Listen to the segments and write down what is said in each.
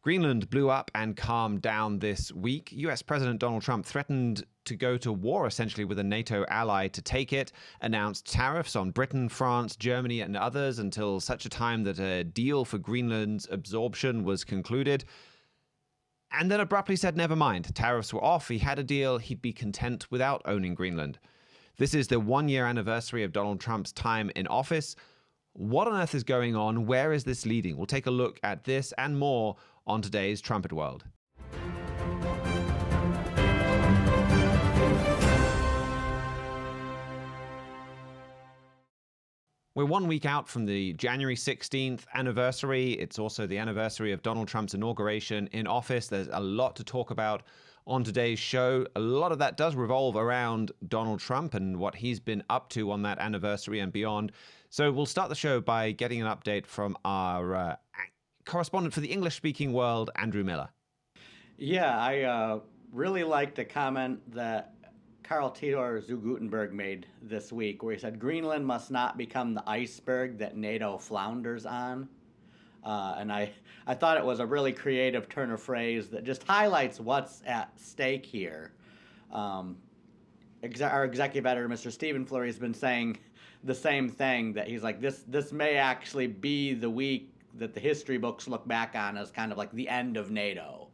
Greenland blew up and calmed down this week. US President Donald Trump threatened to go to war essentially with a NATO ally to take it, announced tariffs on Britain, France, Germany, and others until such a time that a deal for Greenland's absorption was concluded. And then abruptly said, never mind, tariffs were off, he had a deal, he'd be content without owning Greenland. This is the one-year anniversary of Donald Trump's time in office. What on earth is going on? Where is this leading? We'll take a look at this and more on today's Trumpet World. We're 1 week out from the January 16th anniversary. It's also the anniversary of Donald Trump's inauguration in office. There's a lot to talk about on today's show. A lot of that does revolve around Donald Trump and what he's been up to on that anniversary and beyond. So we'll start the show by getting an update from our correspondent for the English-speaking world, Andrew Miiller. Yeah, I really liked a comment that Karl Theodor zu Guttenberg made this week, where he said, Greenland must not become the iceberg that NATO flounders on. And I thought it was a really creative turn of phrase that just highlights what's at stake here. Our executive editor, Mr. Stephen Fleury, has been saying the same thing, that he's like, this may actually be the week that the history books look back on as kind of like the end of NATO.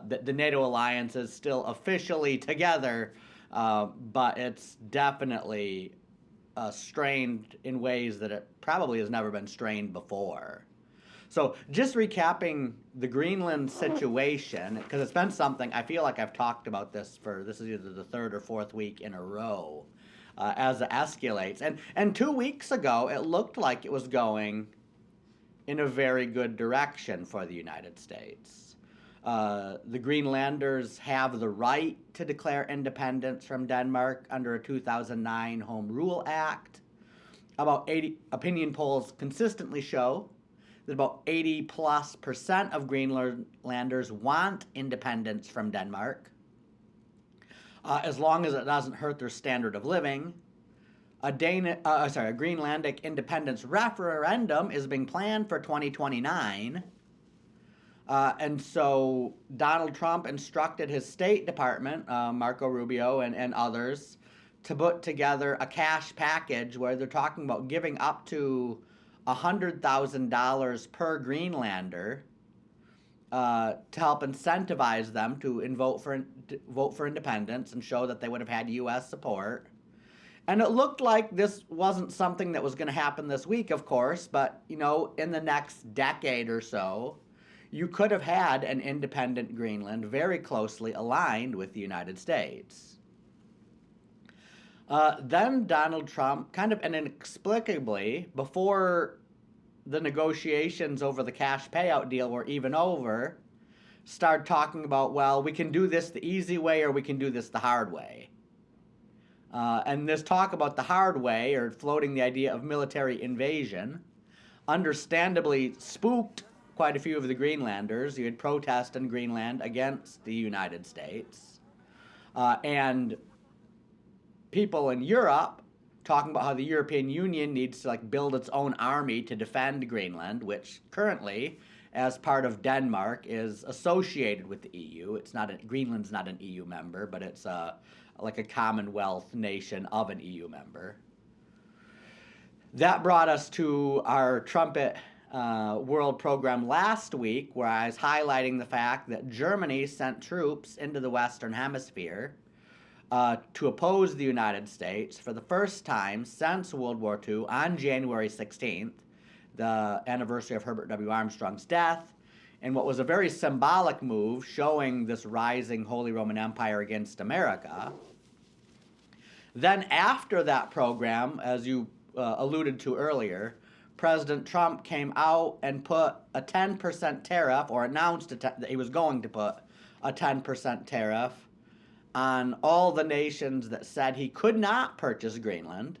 The NATO alliance is still officially together, but it's definitely strained in ways that it probably has never been strained before. So just recapping the Greenland situation, because it's been something, I feel like I've talked about this is either the third or fourth week in a row as it escalates. And 2 weeks ago, it looked like it was going in a very good direction for the United States. The Greenlanders have the right to declare independence from Denmark under a 2009 Home Rule Act. About 80 opinion polls consistently show that about 80+% of Greenlanders want independence from Denmark, as long as it doesn't hurt their standard of living. A Greenlandic independence referendum is being planned for 2029. And so Donald Trump instructed his State Department, Marco Rubio and others, to put together a cash package where they're talking about giving up to $100,000 per Greenlander to help incentivize them to vote for independence and show that they would have had U.S. support. And it looked like this wasn't something that was going to happen this week, of course, but, in the next decade or so, you could have had an independent Greenland very closely aligned with the United States. Then Donald Trump, kind of inexplicably, before the negotiations over the cash payout deal were even over, started talking about, well, we can do this the easy way or we can do this the hard way. And this talk about the hard way, or floating the idea of military invasion, understandably spooked quite a few of the Greenlanders who had protested in Greenland against the United States. And people in Europe talking about how the European Union needs to build its own army to defend Greenland, which currently, as part of Denmark, is associated with the EU. Greenland's not an EU member, but it's like a Commonwealth nation of an EU member. That brought us to our Trumpet World program last week, where I was highlighting the fact that Germany sent troops into the Western Hemisphere to oppose the United States for the first time since World War II on January 16th, the anniversary of Herbert W. Armstrong's death, and what was a very symbolic move showing this rising Holy Roman Empire against America. Then after that program, as you alluded to earlier, President Trump came out and put a 10% tariff, or announced that he was going to put a 10% tariff on all the nations that said he could not purchase Greenland.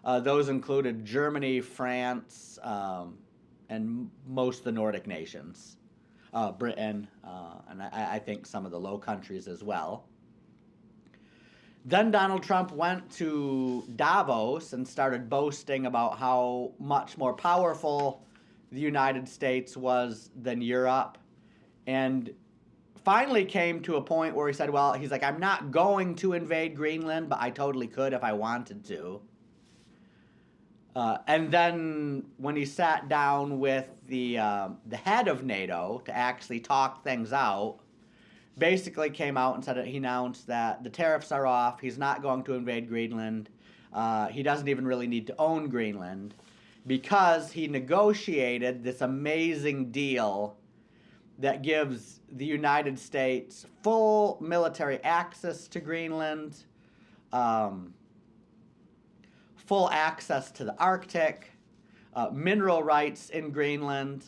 Those included Germany, France, and most of the Nordic nations, Britain, and I think some of the Low Countries as well. Then Donald Trump went to Davos and started boasting about how much more powerful the United States was than Europe, and finally came to a point where he said, well, he's like, I'm not going to invade Greenland, but I totally could if I wanted to. And then when he sat down with the head of NATO to actually talk things out, basically came out and said that he announced that the tariffs are off. He's not going to invade Greenland. He doesn't even really need to own Greenland because he negotiated this amazing deal that gives the United States full military access to Greenland, full access to the Arctic, mineral rights in Greenland,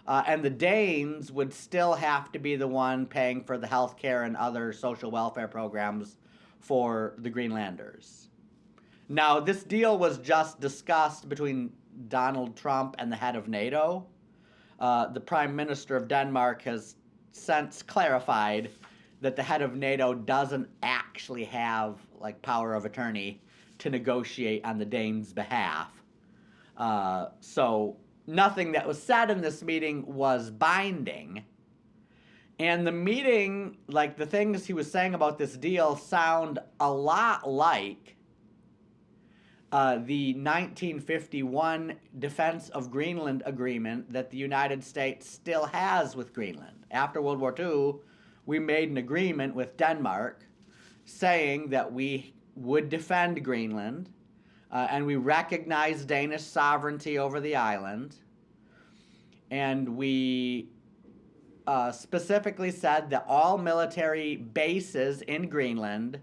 and the Danes would still have to be the one paying for the health care and other social welfare programs for the Greenlanders. Now, this deal was just discussed between Donald Trump and the head of NATO. The Prime Minister of Denmark has since clarified that the head of NATO doesn't actually have power of attorney to negotiate on the Danes' behalf. So nothing that was said in this meeting was binding. And the meeting, the things he was saying about this deal sound a lot like the 1951 Defense of Greenland Agreement that the United States still has with Greenland. After World War II, we made an agreement with Denmark saying that we would defend Greenland, and we recognized Danish sovereignty over the island, and we specifically said that all military bases in Greenland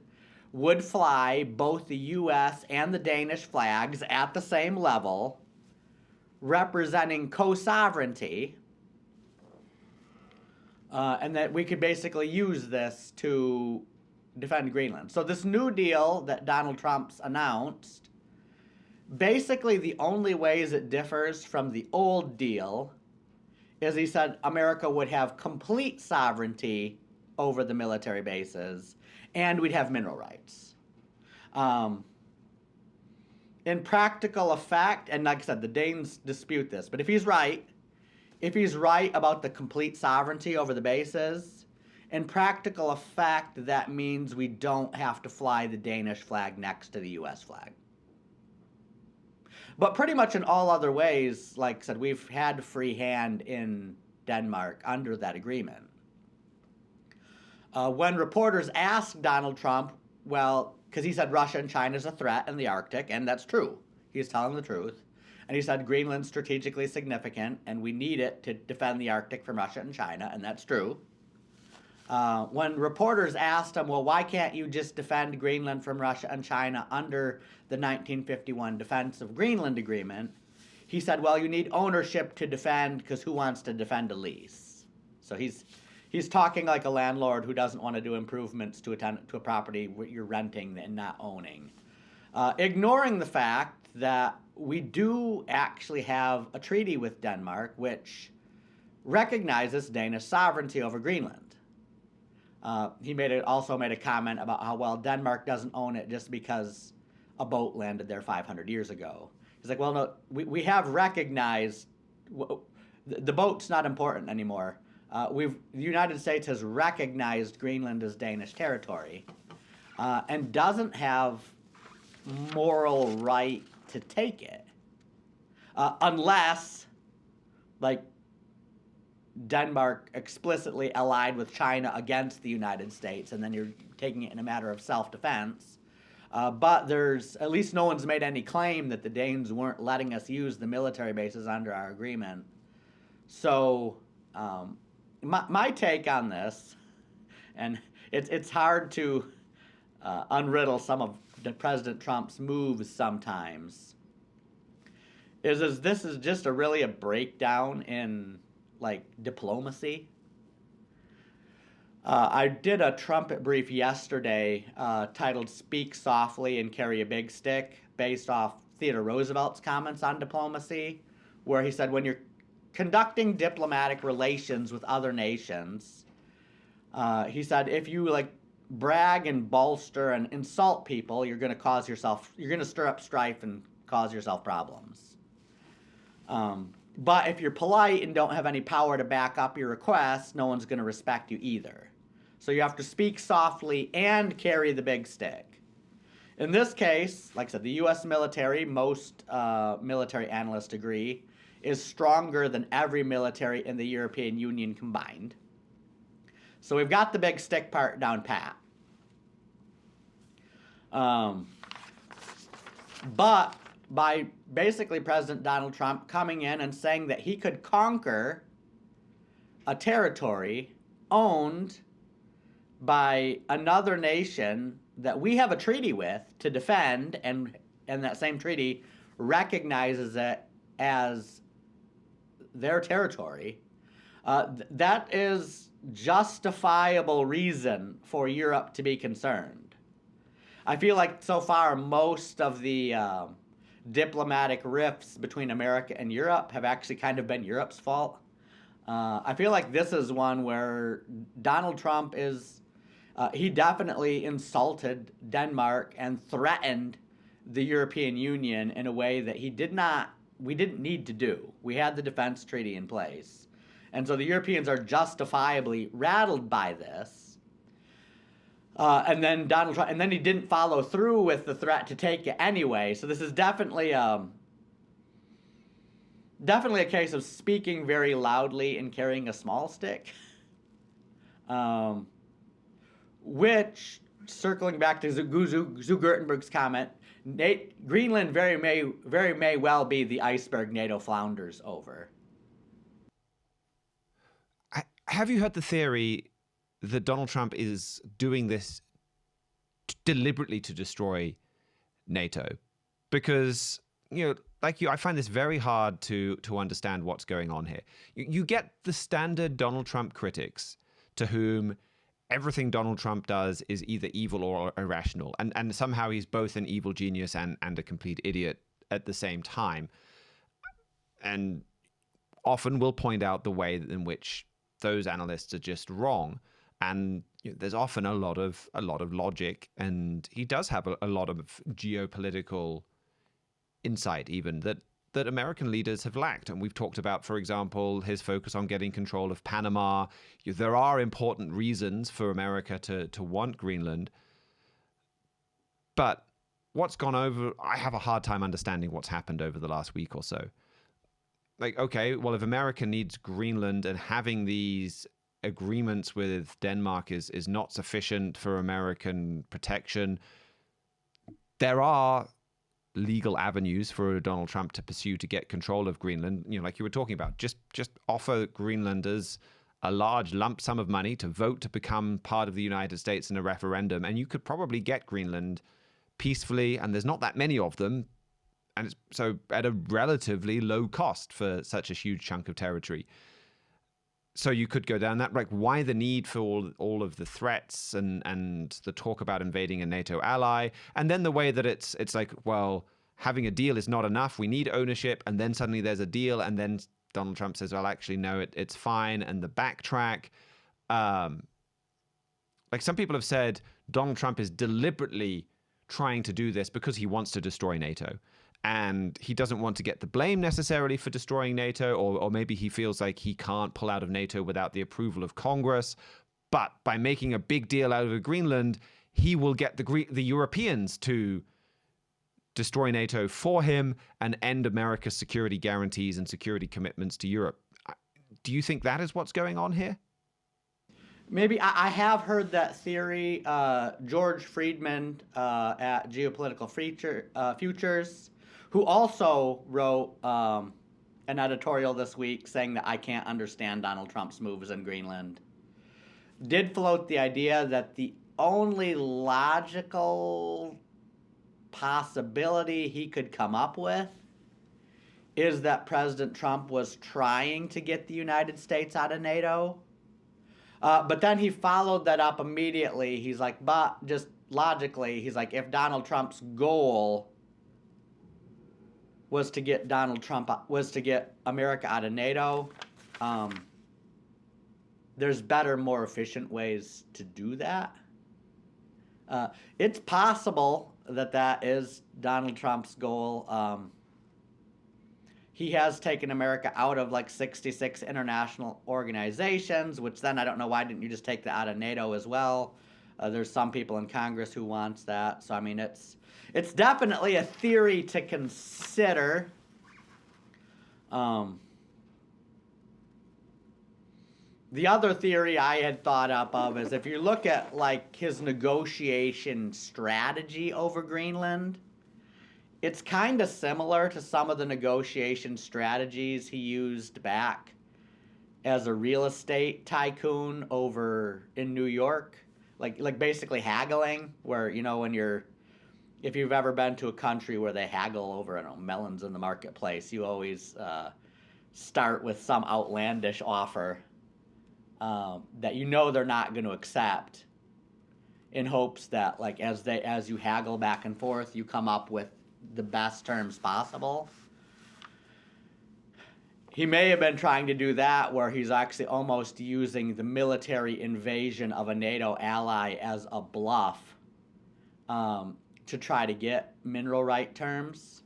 would fly both the U.S. and the Danish flags at the same level, representing co-sovereignty, and that we could basically use this to defend Greenland. So this new deal that Donald Trump's announced, basically the only ways it differs from the old deal is he said America would have complete sovereignty over the military bases, and we'd have mineral rights. In practical effect, and like I said, the Danes dispute this, but if he's right about the complete sovereignty over the bases, in practical effect, that means we don't have to fly the Danish flag next to the U.S. flag. But pretty much in all other ways, like I said, we've had free hand in Denmark under that agreement. When reporters asked Donald Trump, well, because he said Russia and China is a threat in the Arctic, and that's true. He's telling the truth. And he said Greenland's strategically significant, and we need it to defend the Arctic from Russia and China, and that's true. When reporters asked him, well, why can't you just defend Greenland from Russia and China under the 1951 Defense of Greenland Agreement, he said, well, you need ownership to defend, because who wants to defend a lease? So he's talking like a landlord who doesn't want to do improvements to a property you're renting and not owning. Ignoring the fact that we do actually have a treaty with Denmark which recognizes Danish sovereignty over Greenland. He also made a comment about how, well, Denmark doesn't own it just because a boat landed there 500 years ago. He's like, well, no, we have recognized the boat's not important anymore. The United States has recognized Greenland as Danish territory and doesn't have moral right to take it unless, Denmark explicitly allied with China against the United States, and then you're taking it in a matter of self-defense. But at least no one's made any claim that the Danes weren't letting us use the military bases under our agreement. So my take on this, and it's hard to unriddle some of President Trump's moves sometimes, is this is just really a breakdown in diplomacy. I did a trumpet brief yesterday titled Speak Softly and Carry a Big Stick, based off Theodore Roosevelt's comments on diplomacy, where he said when you're conducting diplomatic relations with other nations, he said if you brag and bolster and insult people, you're going to stir up strife and cause yourself problems. But if you're polite and don't have any power to back up your request, no one's going to respect you either. So you have to speak softly and carry the big stick. In this case, like I said, the U.S. military, most military analysts agree, is stronger than every military in the European Union combined. So we've got the big stick part down pat. But by basically President Donald Trump coming in and saying that he could conquer a territory owned by another nation that we have a treaty with to defend, and that same treaty recognizes it as their territory, that is justifiable reason for Europe to be concerned. I feel like so far most of the diplomatic rifts between America and Europe have actually kind of been Europe's fault. I feel like this is one where Donald Trump is, he definitely insulted Denmark and threatened the European Union in a way that we didn't need to do. We had the defense treaty in place. And so the Europeans are justifiably rattled by this. And then Donald Trump, and then he didn't follow through with the threat to take it anyway. So this is definitely a case of speaking very loudly and carrying a small stick. Which, circling back to Zu Gertenberg's comment, Greenland very may well be the iceberg NATO flounders over. Have you heard the theory that Donald Trump is doing this deliberately to destroy NATO? Because, like you, I find this very hard to understand what's going on here. You get the standard Donald Trump critics to whom everything Donald Trump does is either evil or irrational. And somehow he's both an evil genius and a complete idiot at the same time. And often will point out the way in which those analysts are just wrong. And there's often a lot of logic, and he does have a lot of geopolitical insight even that American leaders have lacked. And we've talked about, for example, his focus on getting control of Panama. There are important reasons for America to want Greenland. But what's gone over, I have a hard time understanding what's happened over the last week or so. Like, okay, well, if America needs Greenland and having these agreements with Denmark is not sufficient for American protection, there are legal avenues for Donald Trump to pursue to get control of Greenland. Like you were talking about, just offer Greenlanders a large lump sum of money to vote to become part of the United States in a referendum, and you could probably get Greenland peacefully, and there's not that many of them, and it's so at a relatively low cost for such a huge chunk of territory. So you could go down that. Like, why the need for all of the threats and the talk about invading a NATO ally, and then the way that it's like, well, having a deal is not enough. We need ownership, and then suddenly there's a deal, and then Donald Trump says, well, actually, no, it's fine, and the backtrack. Like some people have said, Donald Trump is deliberately trying to do this because he wants to destroy NATO. And he doesn't want to get the blame necessarily for destroying NATO, or maybe he feels like he can't pull out of NATO without the approval of Congress. But by making a big deal out of Greenland, he will get the Europeans to destroy NATO for him and end America's security guarantees and security commitments to Europe. Do you think that is what's going on here? Maybe. I have heard that theory. George Friedman at Geopolitical Futures, who also wrote an editorial this week saying that I can't understand Donald Trump's moves in Greenland, did float the idea that the only logical possibility he could come up with is that President Trump was trying to get the United States out of NATO. But then he followed that up immediately. He's like, but just logically, he's like, if Donald Trump's goal was to get America out of NATO, there's better, more efficient ways to do that. It's possible that is Donald Trump's goal. he has taken America out of like 66 international organizations, which then I don't know, why didn't you just take that out of NATO as well? There's some people in Congress who wants that. So, I mean, it's definitely a theory to consider. The other theory I had thought up of is if you look at like his negotiation strategy over Greenland, it's kind of similar to some of the negotiation strategies he used back as a real estate tycoon over in New York, like basically haggling, where, you know, if you've ever been to a country where they haggle over, I don't know, melons in the marketplace, you always start with some outlandish offer that you know they're not going to accept, in hopes that like as you haggle back and forth, you come up with the best terms possible. He may have been trying to do that, where he's actually almost using the military invasion of a NATO ally as a bluff to try to get mineral right terms.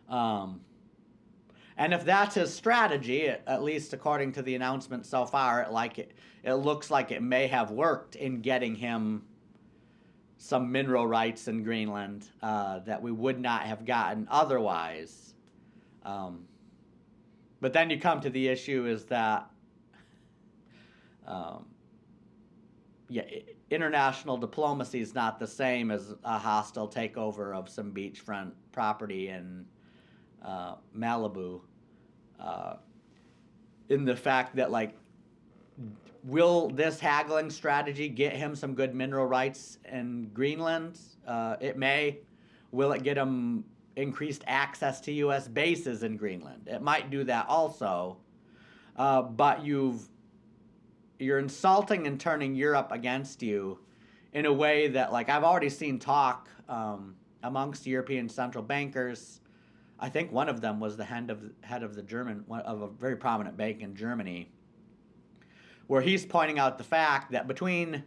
And if that's his strategy, at least according to the announcement so far, it looks like it may have worked in getting him some mineral rights in Greenland that we would not have gotten otherwise. But then you come to the issue is that, international diplomacy is not the same as a hostile takeover of some beachfront property in Malibu, in the fact that, like, will this haggling strategy get him some good mineral rights in Greenland? It may. Will it get him increased access to U.S. bases in Greenland? It might do that also. But you're insulting and turning Europe against you in a way that, like, I've already seen talk amongst European central bankers. I think one of them was the head of the German, of a very prominent bank in Germany, where he's pointing out the fact that between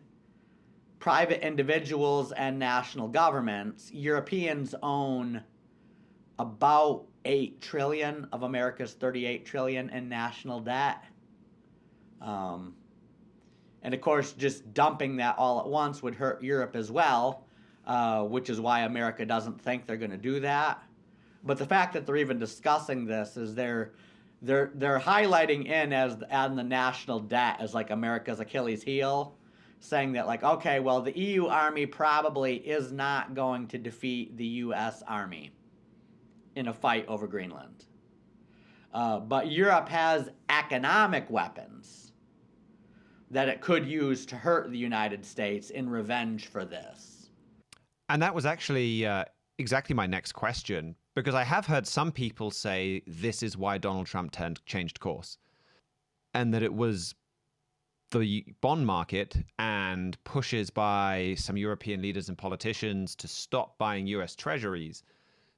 private individuals and national governments, Europeans own about 8 trillion of America's 38 trillion in national debt. And of course, just dumping that all at once would hurt Europe as well, which is why America doesn't think they're going to do that. But the fact that they're even discussing this is they're highlighting on the national debt as like America's Achilles heel, saying that, like, okay, well, the EU army probably is not going to defeat the US army in a fight over Greenland. But Europe has economic weapons that it could use to hurt the United States in revenge for this. And that was actually exactly my next question, because I have heard some people say this is why Donald Trump changed course, and that it was the bond market and pushes by some European leaders and politicians to stop buying US treasuries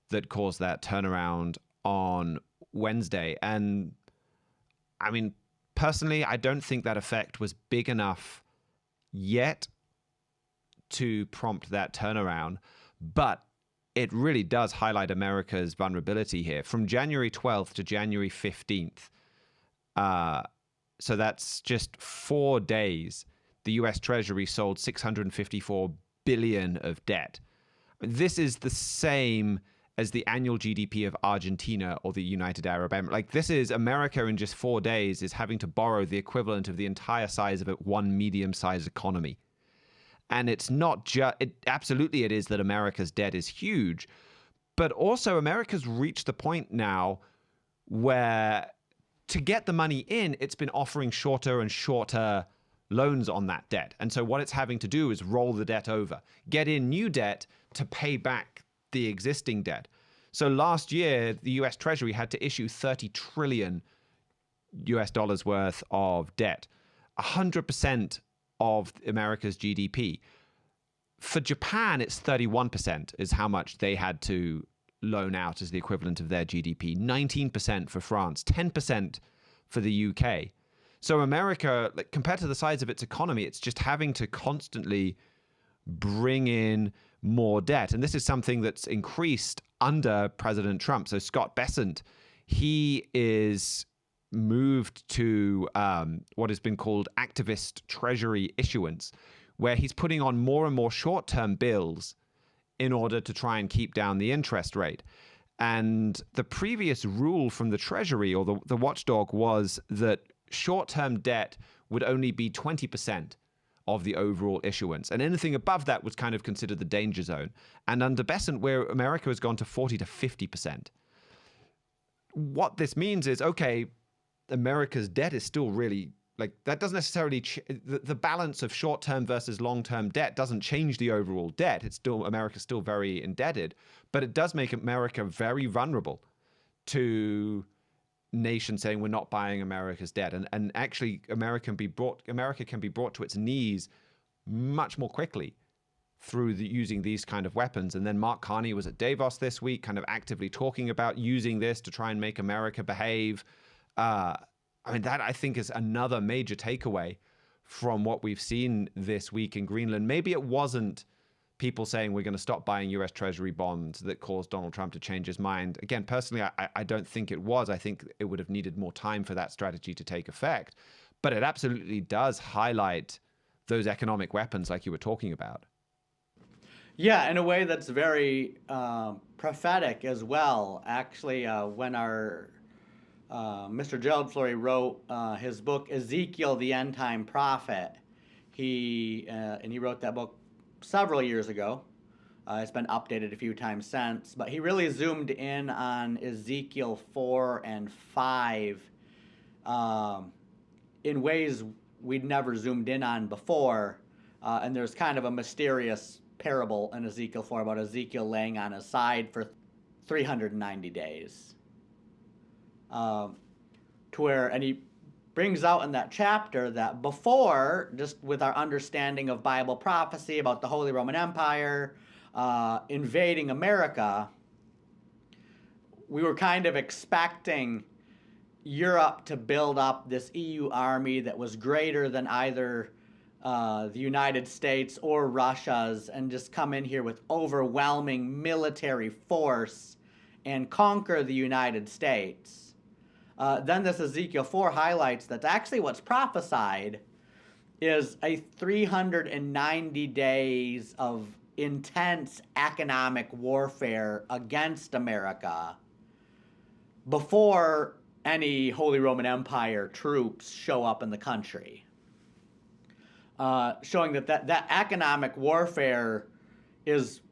that caused that turnaround on Wednesday. And I mean, personally, I don't think that effect was big enough yet to prompt that turnaround, but it really does highlight America's vulnerability here. From January 12th to January 15th, so that's just 4 days, the US Treasury sold $654 billion of debt. This is the same as the annual GDP of Argentina or the United Arab Emirates. Like, this is America in just 4 days is having to borrow the equivalent of the entire size of one medium-sized economy. And it's not just, absolutely it is that America's debt is huge, but also America's reached the point now where to get the money in, it's been offering shorter and shorter loans on that debt. And so what it's having to do is roll the debt over, get in new debt to pay back the existing debt. So last year, the US Treasury had to issue 30 trillion US dollars worth of debt, 100% of America's GDP. For Japan, it's 31% is how much they had to loan out as the equivalent of their GDP, 19% for France, 10% for the UK. So America, like, compared to the size of its economy, it's just having to constantly bring in more debt. And this is something that's increased under President Trump. So Scott Bessent, he is moved to what has been called activist treasury issuance, where he's putting on more and more short-term bills in order to try and keep down the interest rate. And the previous rule from the Treasury, or the watchdog, was that short-term debt would only be 20% of the overall issuance. And anything above that was kind of considered the danger zone. And under Bessent, where America has gone to 40 to 50%. What this means is, okay, America's debt is still really, like, that doesn't necessarily, the balance of short-term versus long-term debt doesn't change the overall debt. It's still, America's still very indebted, but it does make America very vulnerable to nations saying we're not buying America's debt. And actually America can be brought to its knees much more quickly through using these kind of weapons. And then Mark Carney was at Davos this week, kind of actively talking about using this to try and make America behave. I mean, that I think is another major takeaway from what we've seen this week in Greenland. Maybe it wasn't people saying we're going to stop buying U.S. Treasury bonds that caused Donald Trump to change his mind. Again, personally, I don't think it was. I think it would have needed more time for that strategy to take effect. But it absolutely does highlight those economic weapons like you were talking about. Yeah, in a way that's very prophetic as well. Actually, when our Mr. Gerald Fleury wrote his book, Ezekiel, the End Time Prophet, he wrote that book several years ago. It's been updated a few times since, but he really zoomed in on Ezekiel 4 and 5 in ways we'd never zoomed in on before. And there's kind of a mysterious parable in Ezekiel 4 about Ezekiel laying on his side for 390 days. To where, and he brings out in that chapter that before, just with our understanding of Bible prophecy about the Holy Roman Empire invading America, we were kind of expecting Europe to build up this EU army that was greater than either the United States or Russia's, and just come in here with overwhelming military force and conquer the United States. Then this Ezekiel 4 highlights that actually what's prophesied is a 390 days of intense economic warfare against America before any Holy Roman Empire troops show up in the country. Showing that economic warfare is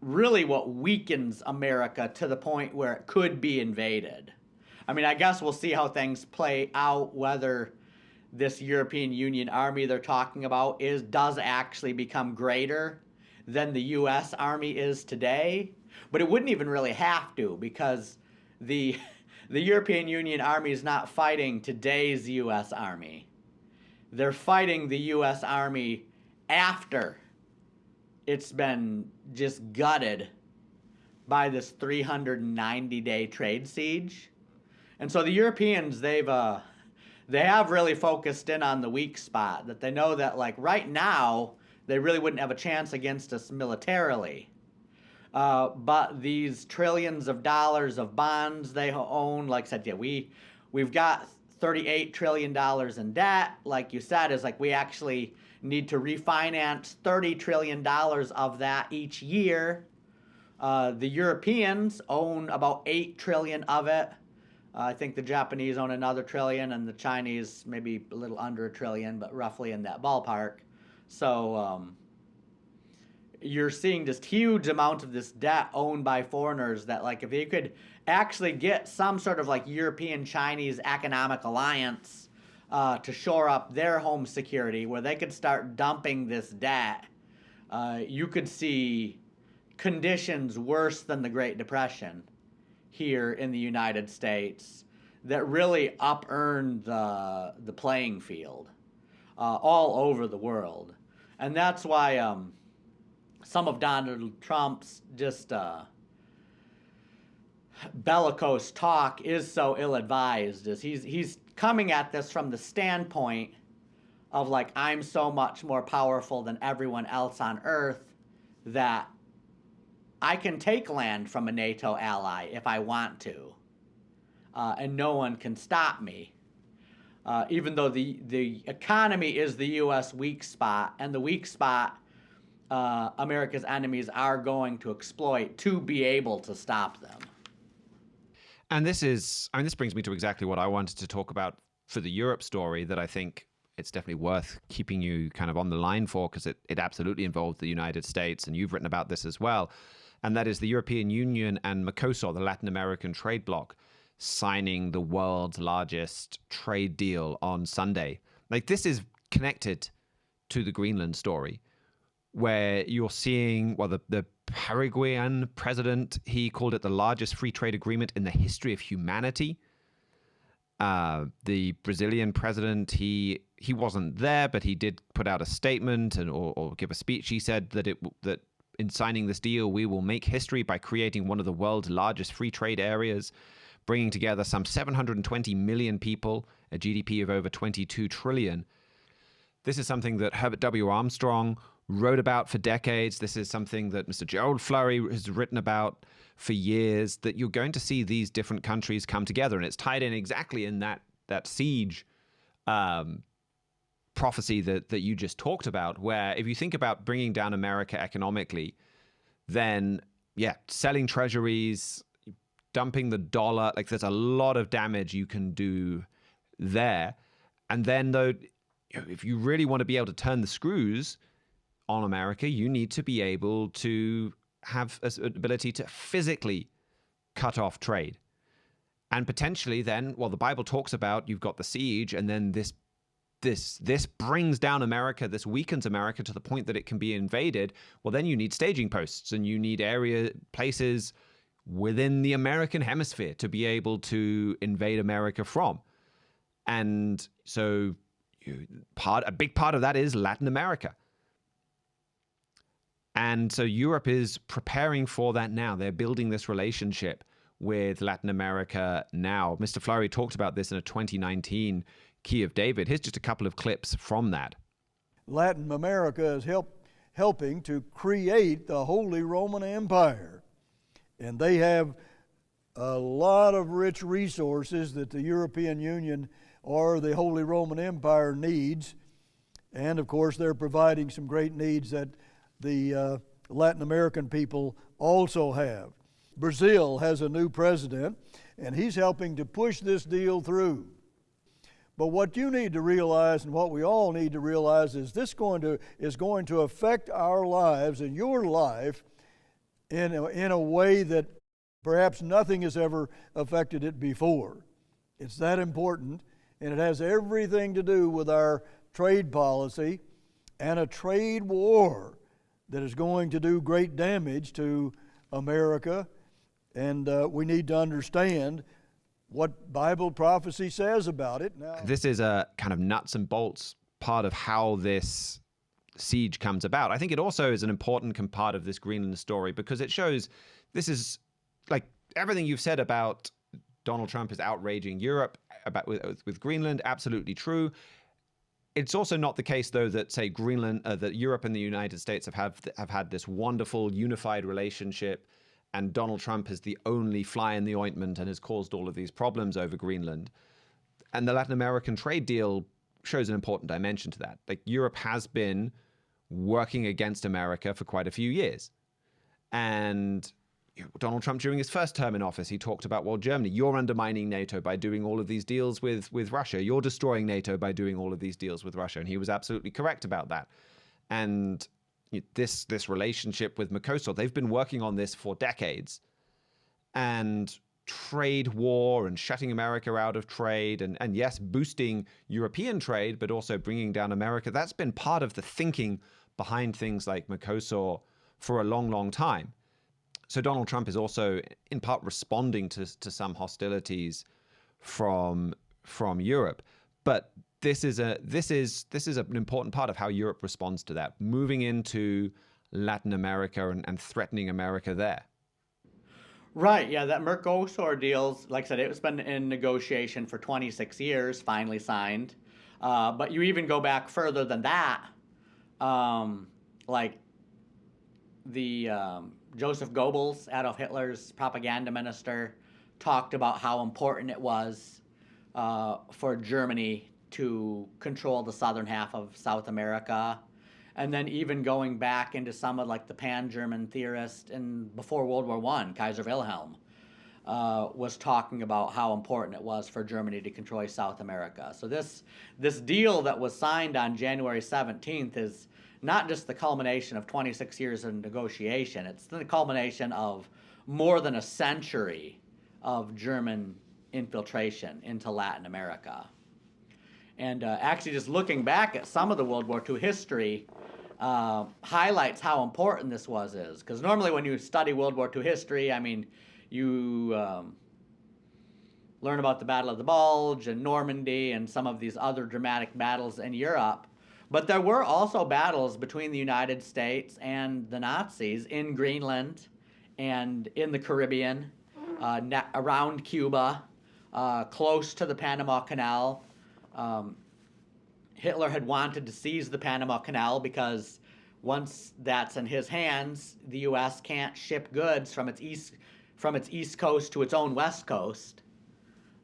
really what weakens America to the point where it could be invaded. I mean, I guess we'll see how things play out, whether this European Union army they're talking about does actually become greater than the U.S. army is today. But it wouldn't even really have to, because the European Union army is not fighting today's U.S. army. They're fighting the U.S. army after it's been just gutted by this 390-day trade siege. And so the Europeans, they have really focused in on the weak spot, that they know that, like, right now, they really wouldn't have a chance against us militarily. But these trillions of dollars of bonds they own, like I said, yeah, we've got $38 trillion in debt. Like you said, is like we actually need to refinance $30 trillion of that each year. The Europeans own about $8 trillion of it. I think the Japanese own another trillion, and the Chinese maybe a little under $1 trillion, but roughly in that ballpark. So you're seeing just huge amounts of this debt owned by foreigners that, like, if you could actually get some sort of like European-Chinese economic alliance to shore up their home security, where they could start dumping this debt, you could see conditions worse than the Great Depression here in the United States that really up-earned the playing field all over the world. And that's why some of Donald Trump's just bellicose talk is so ill-advised. Is he's coming at this from the standpoint of, like, I'm so much more powerful than everyone else on earth that I can take land from a NATO ally if I want to, and no one can stop me. Even though the economy is the U.S. weak spot, and the weak spot America's enemies are going to exploit to be able to stop them. And this brings me to exactly what I wanted to talk about for the Europe story, that I think it's definitely worth keeping you kind of on the line for, because it absolutely involved the United States, and you've written about this as well. And that is the European Union and MERCOSUR, the Latin American trade bloc, signing the world's largest trade deal on Sunday. Like, this is connected to the Greenland story, where you're seeing, well, the Paraguayan president, he called it the largest free trade agreement in the history of humanity. The Brazilian president, he wasn't there, but he did put out a statement or give a speech. He said that that in signing this deal, we will make history by creating one of the world's largest free trade areas, bringing together some 720 million people, a GDP of over 22 trillion. This is something that Herbert W. Armstrong wrote about for decades. This is something that Mr. Gerald Flurry has written about for years, that you're going to see these different countries come together. And it's tied in exactly in that siege prophecy that you just talked about, where if you think about bringing down America economically, then, yeah, selling treasuries, dumping the dollar, like there's a lot of damage you can do there. And then, though, if you really want to be able to turn the screws on America, you need to be able to have an ability to physically cut off trade. And potentially then, well, the Bible talks about you've got the siege, and then this brings down America, this weakens America to the point that it can be invaded. Well, then you need staging posts, and you need places within the American hemisphere to be able to invade America from. And so a big part of that is Latin America. And so Europe is preparing for that now. They're building this relationship with Latin America now. Mr. Flurry talked about this in a 2019 Key of David. Here's just a couple of clips from that. Latin America is helping to create the Holy Roman Empire. And they have a lot of rich resources that the European Union or the Holy Roman Empire needs. And of course, they're providing some great needs that the Latin American people also have. Brazil has a new president, and he's helping to push this deal through. But what you need to realize, and what we all need to realize, is this is going to affect our lives and your life in a way that perhaps nothing has ever affected it before. It's that important, and it has everything to do with our trade policy and a trade war that is going to do great damage to America. And we need to understand what Bible prophecy says about it. Now, this is a kind of nuts and bolts part of how this siege comes about. I think it also is an important part of this Greenland story, because it shows this is like everything you've said about Donald Trump is outraging Europe about with Greenland, absolutely true. It's also not the case, though, that, say, Greenland, that Europe and the United States have had this wonderful unified relationship, and Donald Trump is the only fly in the ointment and has caused all of these problems over Greenland. And the Latin American trade deal shows an important dimension to that. Like, Europe has been working against America for quite a few years. And Donald Trump, during his first term in office, he talked about, well, Germany, you're undermining NATO by doing all of these deals with Russia. You're destroying NATO by doing all of these deals with Russia. And he was absolutely correct about that. And this relationship with MERCOSUR, they've been working on this for decades. And trade war and shutting America out of trade and yes, boosting European trade, but also bringing down America, that's been part of the thinking behind things like MERCOSUR for a long, long time. So Donald Trump is also, in part, responding to some hostilities from Europe. But this is an important part of how Europe responds to that, moving into Latin America and threatening America there. Right, yeah, that MERCOSUR deal, like I said, it's been in negotiation for 26 years, finally signed. But you even go back further than that, like the Joseph Goebbels, Adolf Hitler's propaganda minister, talked about how important it was for Germany to control the southern half of South America. And then even going back into some of like the pan-German theorists and before World War I, Kaiser Wilhelm, was talking about how important it was for Germany to control South America. So this deal that was signed on January 17th is not just the culmination of 26 years of negotiation, it's the culmination of more than a century of German infiltration into Latin America. And actually just looking back at some of the World War II history highlights how important this is. Because normally when you study World War II history, I mean, you learn about the Battle of the Bulge and Normandy and some of these other dramatic battles in Europe. But there were also battles between the United States and the Nazis in Greenland and in the Caribbean, around Cuba, close to the Panama Canal. Hitler had wanted to seize the Panama Canal because once that's in his hands, the U.S. can't ship goods from its east coast to its own west coast.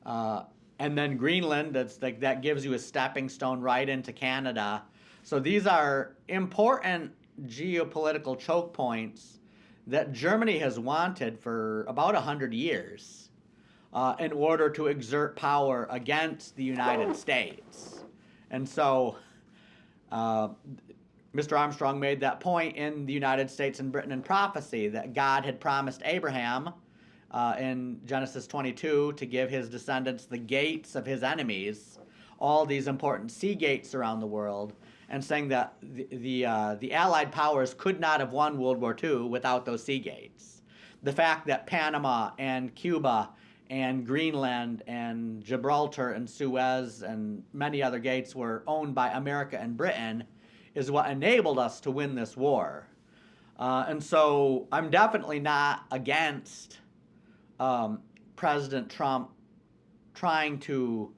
And then Greenland, that gives you a stepping stone right into Canada. So these are important geopolitical choke points that Germany has wanted for about 100 years in order to exert power against the United States. And so Mr. Armstrong made that point in the United States and Britain in prophecy that God had promised Abraham in Genesis 22 to give his descendants the gates of his enemies, all these important sea gates around the world, and saying that the Allied powers could not have won World War II without those sea gates. The fact that Panama and Cuba and Greenland and Gibraltar and Suez and many other gates were owned by America and Britain is what enabled us to win this war. And so I'm definitely not against President Trump trying to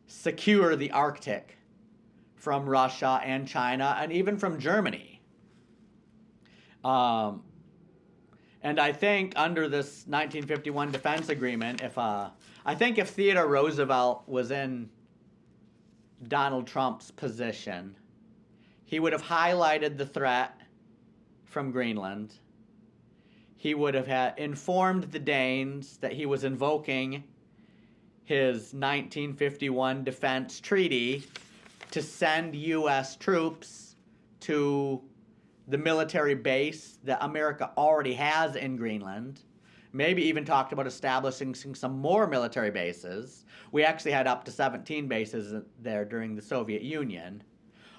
secure the Arctic from Russia and China and even from Germany. And I think under this 1951 defense agreement, I think if Theodore Roosevelt was in Donald Trump's position, he would have highlighted the threat from Greenland. He would have informed the Danes that he was invoking his 1951 defense treaty to send U.S. troops to the military base that America already has in Greenland. Maybe even talked about establishing some more military bases. We actually had up to 17 bases there during the Soviet Union.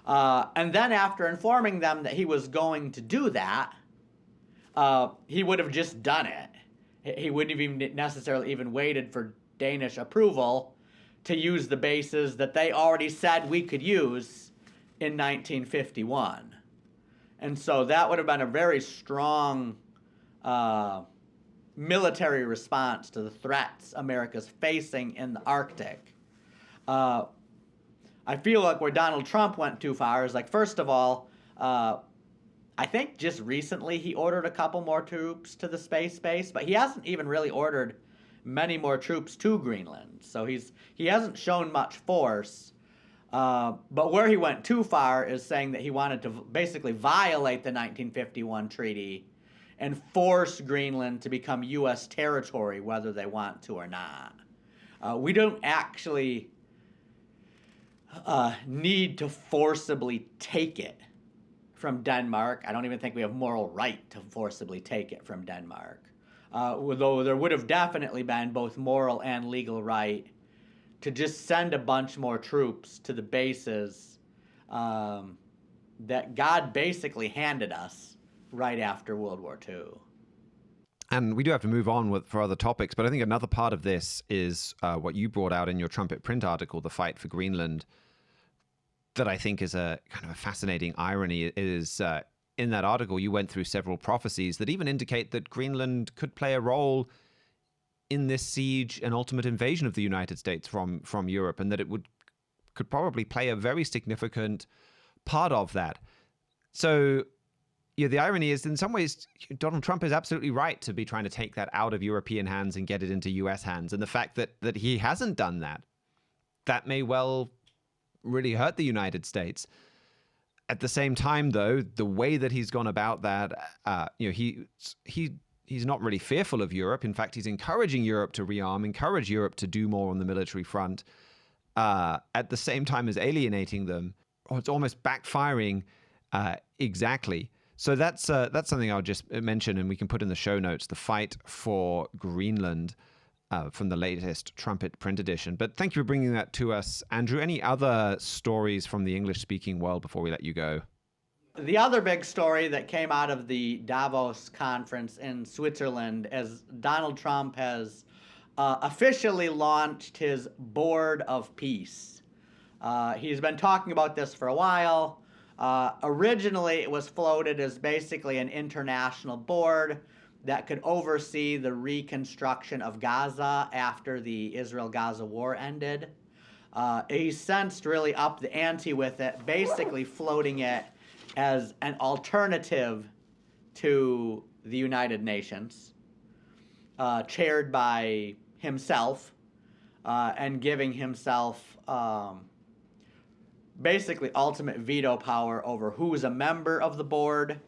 And then after informing them that he was going to do that, he would have just done it. He wouldn't have even necessarily even waited for Danish approval to use the bases that they already said we could use in 1951. And so that would have been a very strong military response to the threats America's facing in the Arctic. I feel like where Donald Trump went too far is, like, first of all, I think just recently he ordered a couple more troops to the space base, but he hasn't even really ordered many more troops to Greenland. So he hasn't shown much force. But where he went too far is saying that he wanted to basically violate the 1951 treaty and force Greenland to become U.S. territory, whether they want to or not. We don't actually need to forcibly take it from Denmark. I don't even think we have moral right to forcibly take it from Denmark. Though there would have definitely been both moral and legal right to just send a bunch more troops to the bases that God basically handed us right after World War II. And we do have to move on for other topics, but I think another part of this is what you brought out in your Trumpet Print article, The Fight for Greenland, that I think is a kind of a fascinating irony is in that article, you went through several prophecies that even indicate that Greenland could play a role in this siege and ultimate invasion of the United States from Europe, and that it could probably play a very significant part of that. So Yeah, the irony is, in some ways, Donald Trump is absolutely right to be trying to take that out of European hands and get it into US hands. And the fact that he hasn't done that may well really hurt the United States. At the same time, though, the way that he's gone about that, he's not really fearful of Europe. In fact, he's encouraging Europe to rearm, encourage Europe to do more on the military front, at the same time as alienating them, or it's almost backfiring exactly. So that's something I'll just mention, and we can put in the show notes, the fight for Greenland from the latest Trumpet print edition. But thank you for bringing that to us, Andrew. Any other stories from the English-speaking world before we let you go? The other big story that came out of the Davos conference in Switzerland is Donald Trump has officially launched his Board of Peace. He's been talking about this for a while. Originally, it was floated as basically an international board that could oversee the reconstruction of Gaza after the Israel-Gaza war ended. He's since really upped the ante with it, basically floating it as an alternative to the United Nations, chaired by himself, and giving himself basically ultimate veto power over who's a member of the board,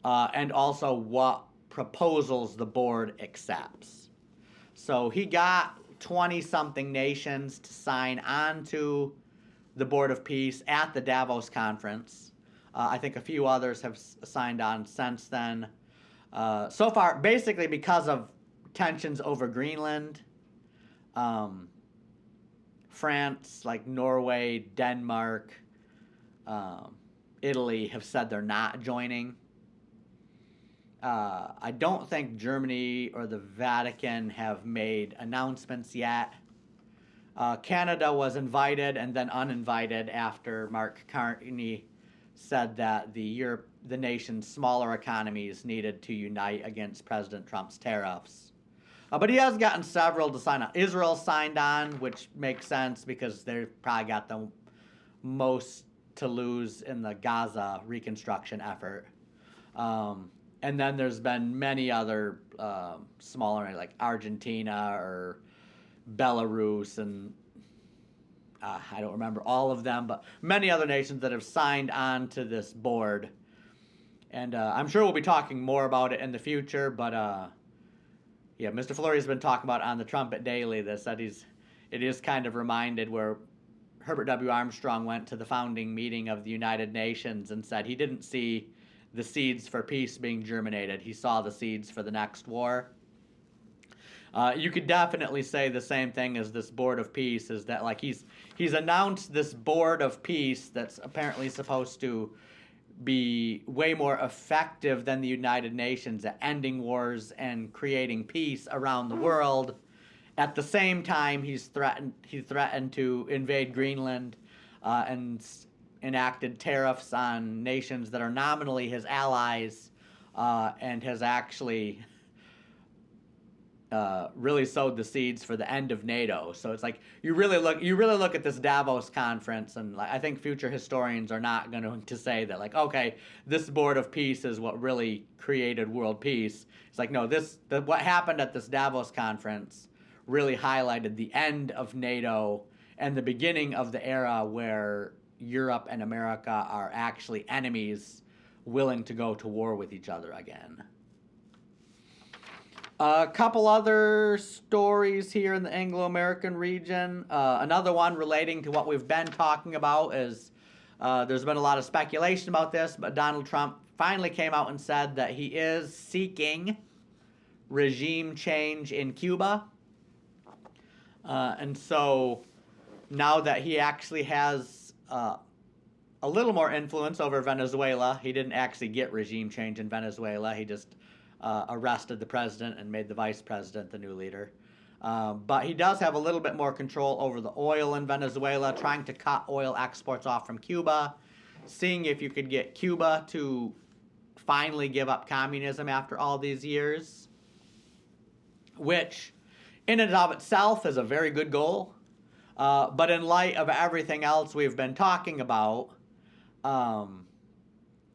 and also what proposals the board accepts. So he got 20-something nations to sign on to the Board of Peace at the Davos conference. I think a few others have signed on since then. So far, basically because of tensions over Greenland, France, like Norway, Denmark, Italy have said they're not joining. I don't think Germany or the Vatican have made announcements yet. Canada was invited and then uninvited after Mark Carney said that the nation's smaller economies needed to unite against President Trump's tariffs. But he has gotten several to sign on. Israel signed on, which makes sense because they've probably got the most to lose in the Gaza reconstruction effort. And then there's been many other smaller, like Argentina or Belarus, and I don't remember all of them, but many other nations that have signed on to this board. And I'm sure we'll be talking more about it in the future, but yeah, Mr. Fleury has been talking about on the Trumpet Daily this, that it is kind of reminded where Herbert W. Armstrong went to the founding meeting of the United Nations and said he didn't see the seeds for peace being germinated. He saw the seeds for the next war. You could definitely say the same thing as this Board of Peace, is that like he's announced this Board of Peace that's apparently supposed to be way more effective than the United Nations at ending wars and creating peace around the world. At the same time, he threatened to invade Greenland and enacted tariffs on nations that are nominally his allies, and has actually really sowed the seeds for the end of NATO. So it's like you really look at this Davos conference, and like, I think future historians are not going to say that like, okay, this Board of Peace is what really created world peace. It's like, no, what happened at this Davos conference really highlighted the end of NATO and the beginning of the era where Europe and America are actually enemies willing to go to war with each other again. A couple other stories here in the Anglo-American region. Another one relating to what we've been talking about is there's been a lot of speculation about this, but Donald Trump finally came out and said that he is seeking regime change in Cuba. And so now that he actually has a little more influence over Venezuela, he didn't actually get regime change in Venezuela. He just arrested the president and made the vice president the new leader. But he does have a little bit more control over the oil in Venezuela, trying to cut oil exports off from Cuba, seeing if you could get Cuba to finally give up communism after all these years, which in and of itself is a very good goal. But in light of everything else we've been talking about,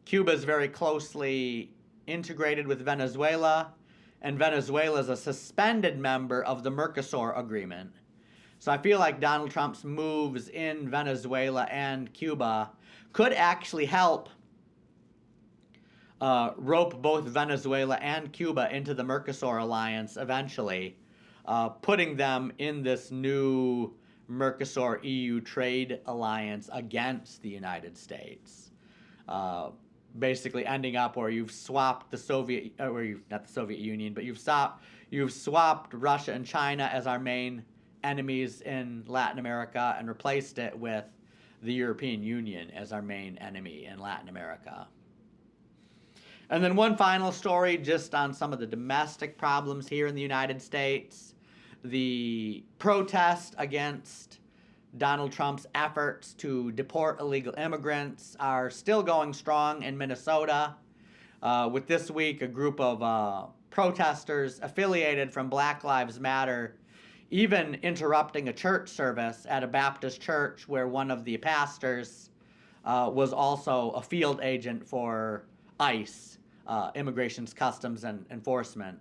Cuba is very closely integrated with Venezuela, and Venezuela is a suspended member of the MERCOSUR agreement. So I feel like Donald Trump's moves in Venezuela and Cuba could actually help rope both Venezuela and Cuba into the MERCOSUR alliance eventually, putting them in this new MERCOSUR EU trade alliance against the United States. Basically ending up where you've swapped the Soviet, not the Soviet Union, but you've swapped Russia and China as our main enemies in Latin America and replaced it with the European Union as our main enemy in Latin America. And then one final story just on some of the domestic problems here in the United States. The protest against Donald Trump's efforts to deport illegal immigrants are still going strong in Minnesota, with this week a group of protesters affiliated from Black Lives Matter even interrupting a church service at a Baptist church where one of the pastors was also a field agent for ICE, Immigrations, Customs, and Enforcement.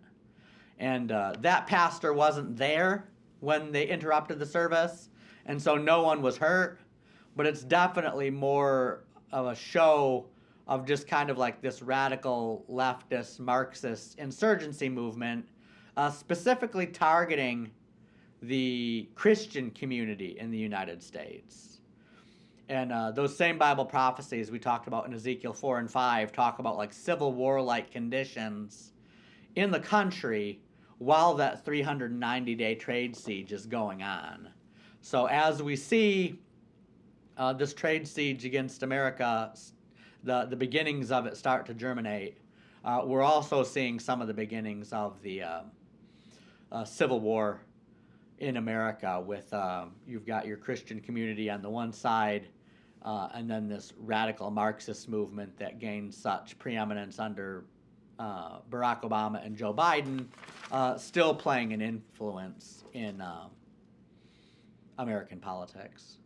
And that pastor wasn't there when they interrupted the service, and so no one was hurt. But it's definitely more of a show of just kind of like this radical leftist Marxist insurgency movement, specifically targeting the Christian community in the United States. And those same Bible prophecies we talked about in Ezekiel 4 and 5 talk about like civil war-like conditions in the country while that 390-day trade siege is going on. So as we see this trade siege against America, the beginnings of it start to germinate, we're also seeing some of the beginnings of the civil war in America with you've got your Christian community on the one side, and then this radical Marxist movement that gained such preeminence under Barack Obama and Joe Biden, still playing an influence in American politics.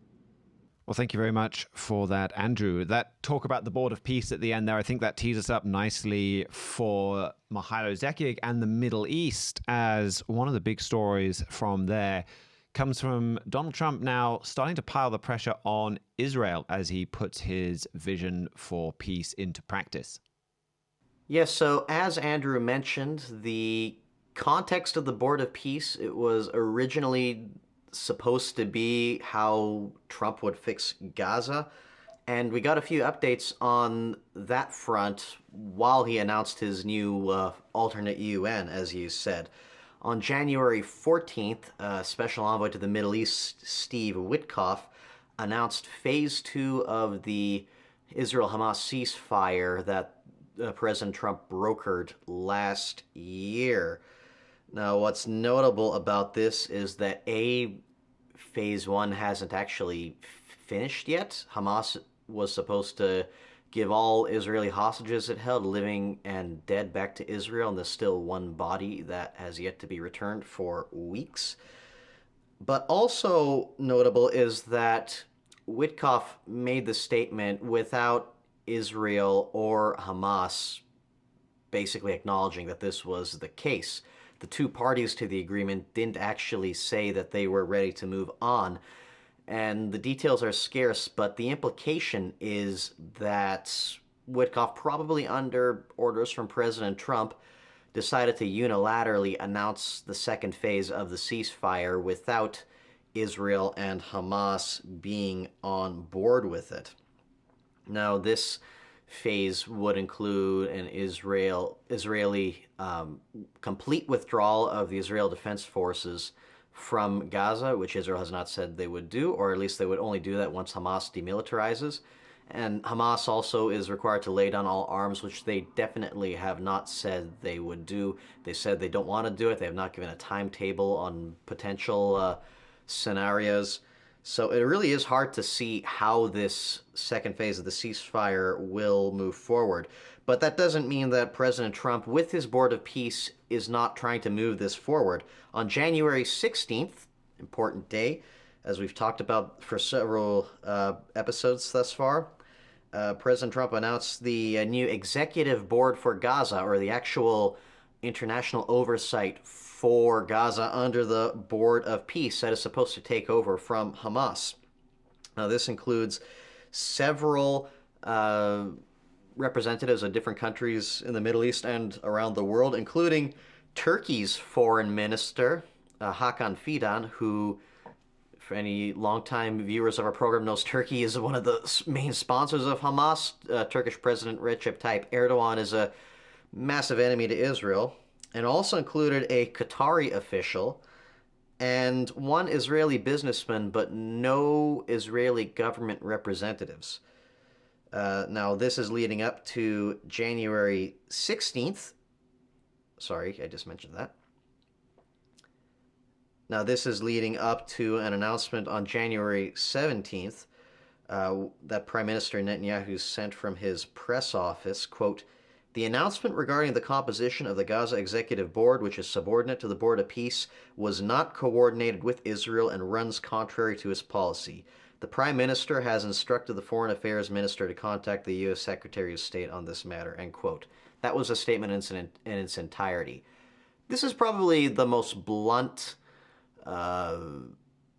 Well, thank you very much for that, Andrew. That talk about the board of peace at the end there, I think that tees us up nicely for Mihailo Zekic and the Middle East, as one of the big stories from there comes from Donald Trump now starting to pile the pressure on Israel as he puts his vision for peace into practice. Yes, so as Andrew mentioned, the context of the board of peace, it was originally supposed to be how Trump would fix Gaza, and we got a few updates on that front while he announced his new alternate UN, as you said. On January 14th, Special Envoy to the Middle East, Steve Witkoff, announced Phase 2 of the Israel-Hamas ceasefire that President Trump brokered last year. Now, what's notable about this is that Phase 1 hasn't actually finished yet. Hamas was supposed to give all Israeli hostages it held, living and dead, back to Israel, and there's still one body that has yet to be returned for weeks. But also notable is that Witkoff made the statement without Israel or Hamas basically acknowledging that this was the case. The two parties to the agreement didn't actually say that they were ready to move on, and the details are scarce, but the implication is that Witkoff, probably under orders from President Trump, decided to unilaterally announce the second phase of the ceasefire without Israel and Hamas being on board with it. Now, this phase would include an Israeli complete withdrawal of the Israel Defense Forces from Gaza, which Israel has not said they would do, or at least they would only do that once Hamas demilitarizes. And Hamas also is required to lay down all arms, which they definitely have not said they would do. They said they don't want to do it. They have not given a timetable on potential scenarios. So it really is hard to see how this second phase of the ceasefire will move forward. But that doesn't mean that President Trump, with his Board of Peace, is not trying to move this forward. On January 16th, important day, as we've talked about for several episodes thus far, President Trump announced the new executive board for Gaza, or the actual international oversight for Gaza under the Board of Peace that is supposed to take over from Hamas. Now, this includes several representatives of different countries in the Middle East and around the world, including Turkey's foreign minister, Hakan Fidan, who, for any longtime viewers of our program, knows Turkey is one of the main sponsors of Hamas. Turkish President Recep Tayyip Erdogan is a massive enemy to Israel, and also included a Qatari official and one Israeli businessman, but no Israeli government representatives. Now, this is leading up to January 16th. Sorry, I just mentioned that. Now, this is leading up to an announcement on January 17th that Prime Minister Netanyahu sent from his press office, quote, "The announcement regarding the composition of the Gaza Executive Board, which is subordinate to the Board of Peace, was not coordinated with Israel and runs contrary to his policy. The Prime Minister has instructed the Foreign Affairs Minister to contact the U.S. Secretary of State on this matter," end quote. That was a statement in its entirety. This is probably the most blunt,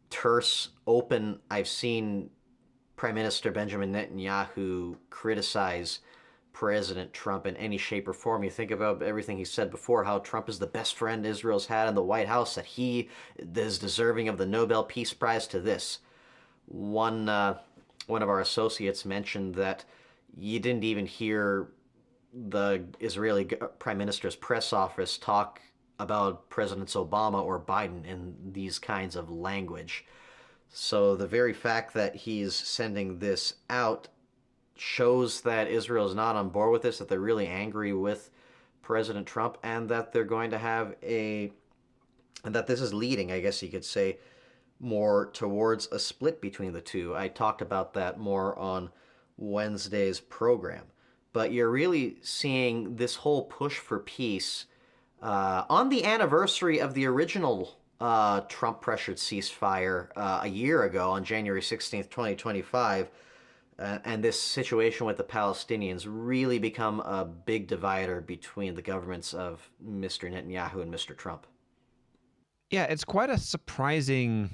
terse, open I've seen Prime Minister Benjamin Netanyahu criticize President Trump in any shape or form. You think about everything he said before, how Trump is the best friend Israel's had in the White House, that he is deserving of the Nobel Peace Prize, to this. One of our associates mentioned that you didn't even hear the Israeli Prime Minister's press office talk about Presidents Obama or Biden in these kinds of language. So the very fact that he's sending this out shows that Israel is not on board with this, that they're really angry with President Trump, and that they're going to have and that this is leading, I guess you could say, more towards a split between the two. I talked about that more on Wednesday's program. But you're really seeing this whole push for peace on the anniversary of the original Trump-pressured ceasefire a year ago on January 16th, 2025. And this situation with the Palestinians really become a big divider between the governments of Mr. Netanyahu and Mr. Trump. Yeah, it's quite a surprising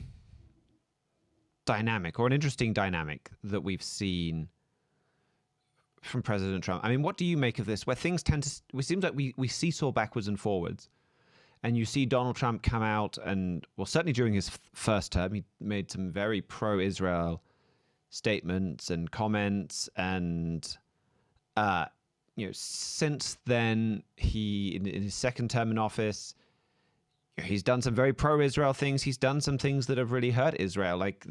dynamic, or an interesting dynamic, that we've seen from President Trump. I mean, what do you make of this, where things tend to, it seems like we seesaw backwards and forwards, and you see Donald Trump come out and, well, certainly during his first term, he made some very pro-Israel statements and comments, and since then, he in his second term in office, he's done some very pro-Israel things. He's done some things that have really hurt Israel, like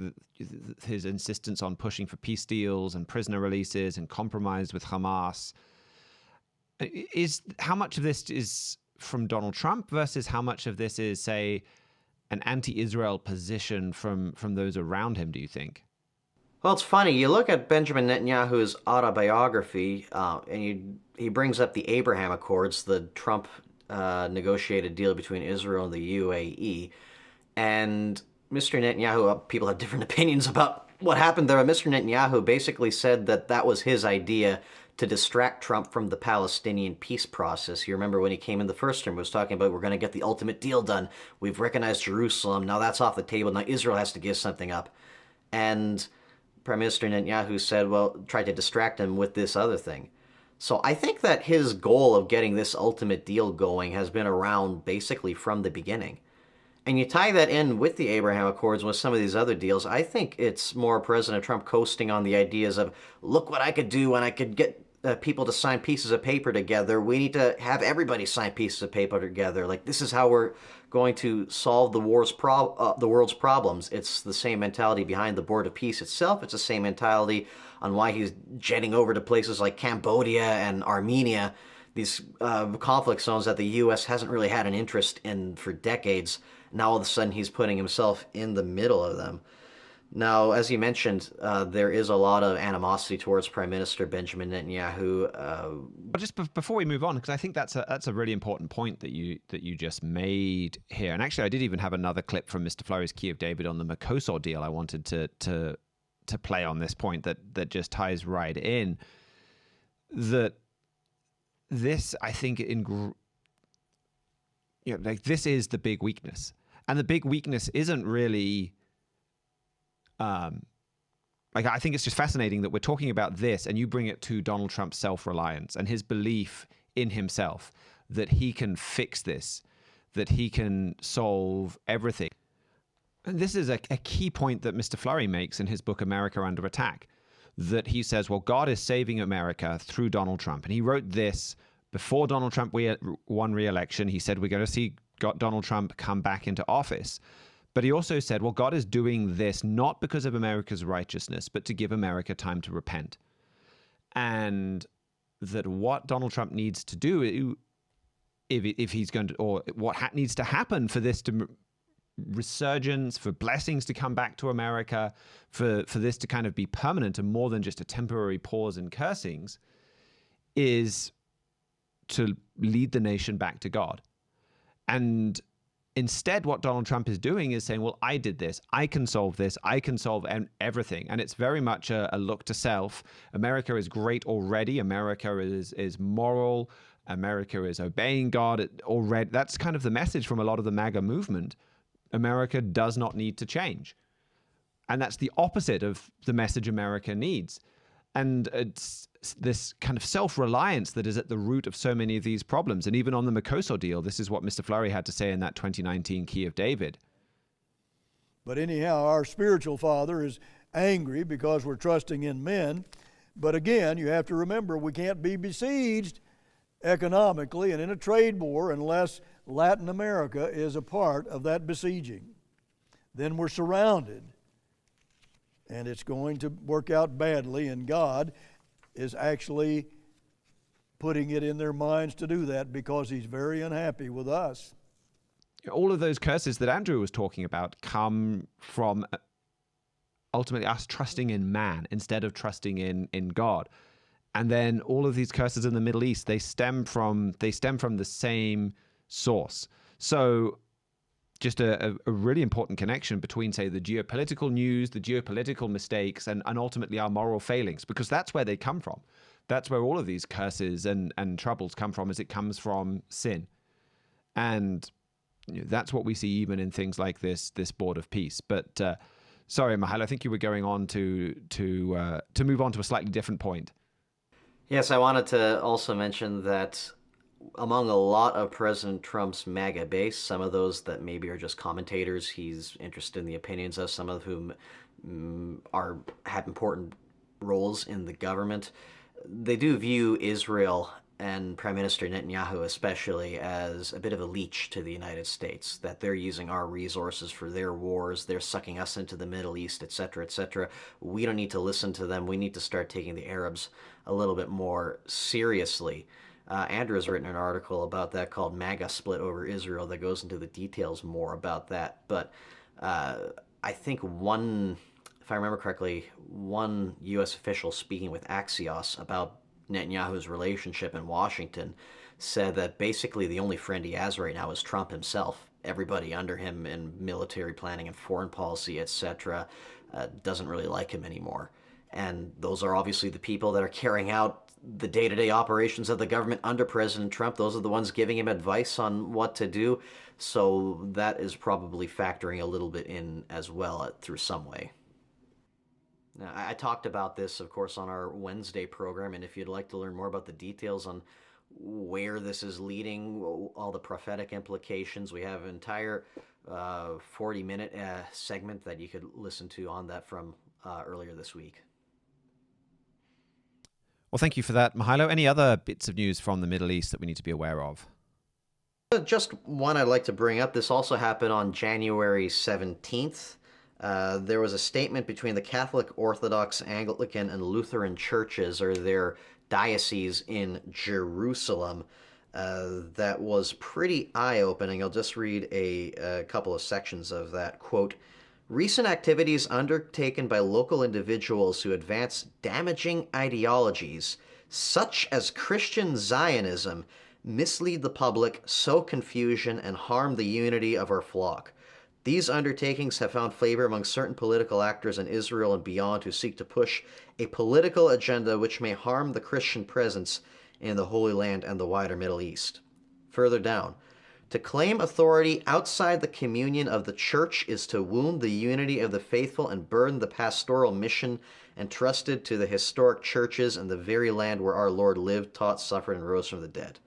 his insistence on pushing for peace deals and prisoner releases and compromise with Hamas. How much of this is from Donald Trump versus how much of this is, say, an anti-Israel position from those around him, do you think? Well, it's funny. You look at Benjamin Netanyahu's autobiography, and he brings up the Abraham Accords, the Trump negotiated deal between Israel and the UAE. And Mr. Netanyahu, people have different opinions about what happened there. Mr. Netanyahu basically said that that was his idea to distract Trump from the Palestinian peace process. You remember when he came in the first term, he was talking about, we're going to get the ultimate deal done. We've recognized Jerusalem. Now that's off the table. Now Israel has to give something up. And Prime Minister Netanyahu said, well, tried to distract him with this other thing. So I think that his goal of getting this ultimate deal going has been around basically from the beginning. And you tie that in with the Abraham Accords, with some of these other deals, I think it's more President Trump coasting on the ideas of, look what I could do when I could get people to sign pieces of paper together. We need to have everybody sign pieces of paper together. Like, this is how we're going to solve the world's problems. It's the same mentality behind the Board of Peace itself. It's the same mentality on why he's jetting over to places like Cambodia and Armenia, these conflict zones that the U.S. hasn't really had an interest in for decades. Now all of a sudden he's putting himself in the middle of them. Now, as you mentioned, there is a lot of animosity towards Prime Minister Benjamin Netanyahu. But just before we move on, because I think that's a really important point that you just made here. And actually, I did even have another clip from Mr. Fleury's Key of David on the MERCOSUR deal I wanted to to play on this point that just ties right in. That this, I think, like this is the big weakness, and the big weakness isn't really. Like, I think it's just fascinating that we're talking about this, and you bring it to Donald Trump's self-reliance and his belief in himself that he can fix this, that he can solve everything. And this is a key point that Mr. Flurry makes in his book, America Under Attack, that he says, well, God is saving America through Donald Trump. And he wrote this before Donald Trump won re-election. He said, we're going to see Donald Trump come back into office. But he also said, well, God is doing this not because of America's righteousness, but to give America time to repent. And that what Donald Trump needs to do, if he's going to, or what needs to happen for this to resurgence, for blessings to come back to America, for this to kind of be permanent and more than just a temporary pause in cursings, is to lead the nation back to God. And instead, what Donald Trump is doing is saying, well, I did this. I can solve this. I can solve everything. And it's very much a look to self. America is great already. America is moral. America is obeying God already. That's kind of the message from a lot of the MAGA movement. America does not need to change. And that's the opposite of the message America needs. And it's this kind of self-reliance that is at the root of so many of these problems. And even on the MERCOSUR deal, this is what Mr. Flurry had to say in that 2019 Key of David. But anyhow, our spiritual father is angry because we're trusting in men. But again, you have to remember, we can't be besieged economically and in a trade war unless Latin America is a part of that besieging. Then we're surrounded. And it's going to work out badly, and God is actually putting it in their minds to do that because he's very unhappy with us. All of those curses that Andrew was talking about come from ultimately us trusting in man instead of trusting in God. And then all of these curses in the Middle East, they stem from the same source. So just a really important connection between, say, the geopolitical news, the geopolitical mistakes, and ultimately our moral failings, because that's where they come from. That's where all of these curses and troubles come from, is it comes from sin. And that's what we see even in things like this board of peace. But sorry, Mihailo, I think you were going on to move on to a slightly different point. Yes, I wanted to also mention that among a lot of President Trump's MAGA base, some of those that maybe are just commentators he's interested in the opinions of, some of whom have important roles in the government, they do view Israel and Prime Minister Netanyahu especially as a bit of a leech to the United States, that they're using our resources for their wars, they're sucking us into the Middle East, etc., etc. We don't need to listen to them. We need to start taking the Arabs a little bit more seriously. Andrew has written an article about that called MAGA Split Over Israel that goes into the details more about that. But I think if I remember correctly, one U.S. official speaking with Axios about Netanyahu's relationship in Washington said that basically the only friend he has right now is Trump himself. Everybody under him in military planning and foreign policy, etc., doesn't really like him anymore. And those are obviously the people that are carrying out the day-to-day operations of the government under President Trump. Those are the ones giving him advice on what to do. So that is probably factoring a little bit in as well through some way. Now, I talked about this, of course, on our Wednesday program, and if you'd like to learn more about the details on where this is leading, all the prophetic implications, we have an entire 40-minute segment that you could listen to on that from earlier this week. Well, thank you for that, Mihailo. Any other bits of news from the Middle East that we need to be aware of? Just one I'd like to bring up. This also happened on January 17th. There was a statement between the Catholic, Orthodox, Anglican, and Lutheran churches, or their dioceses in Jerusalem, that was pretty eye-opening. I'll just read a couple of sections of that. Quote, "Recent activities undertaken by local individuals who advance damaging ideologies, such as Christian Zionism, mislead the public, sow confusion, and harm the unity of our flock. These undertakings have found favor among certain political actors in Israel and beyond who seek to push a political agenda which may harm the Christian presence in the Holy Land and the wider Middle East. Further down, to claim authority outside the communion of the Church is to wound the unity of the faithful and burden the pastoral mission entrusted to the historic churches and the very land where our Lord lived, taught, suffered, and rose from the dead.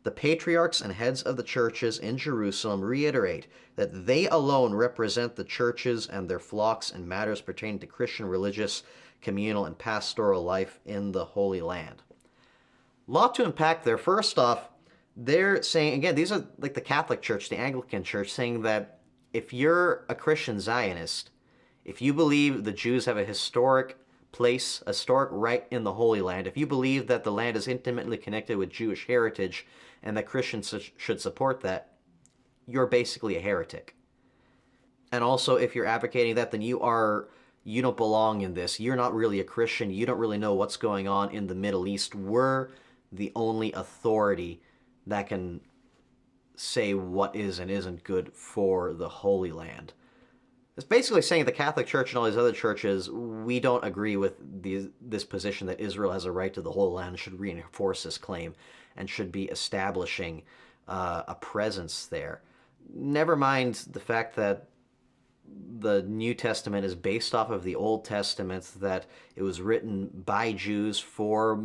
The patriarchs and heads of the churches in Jerusalem reiterate that they alone represent the churches and their flocks in matters pertaining to Christian religious, communal, and pastoral life in the Holy Land. Lot to unpack there. First off, they're saying, again, these are like the Catholic Church, the Anglican Church, saying that if you're a Christian Zionist, if you believe the Jews have a historic place, a historic right in the Holy Land, if you believe that the land is intimately connected with Jewish heritage and that Christians should support that, you're basically a heretic. And also, if you're advocating that, then you don't belong in this. You're not really a Christian. You don't really know what's going on in the Middle East. We're the only authority that can say what is and isn't good for the Holy Land. It's basically saying the Catholic Church and all these other churches, we don't agree with this position that Israel has a right to the Holy Land and should reinforce this claim and should be establishing a presence there. Never mind the fact that the New Testament is based off of the Old Testament, that it was written by Jews for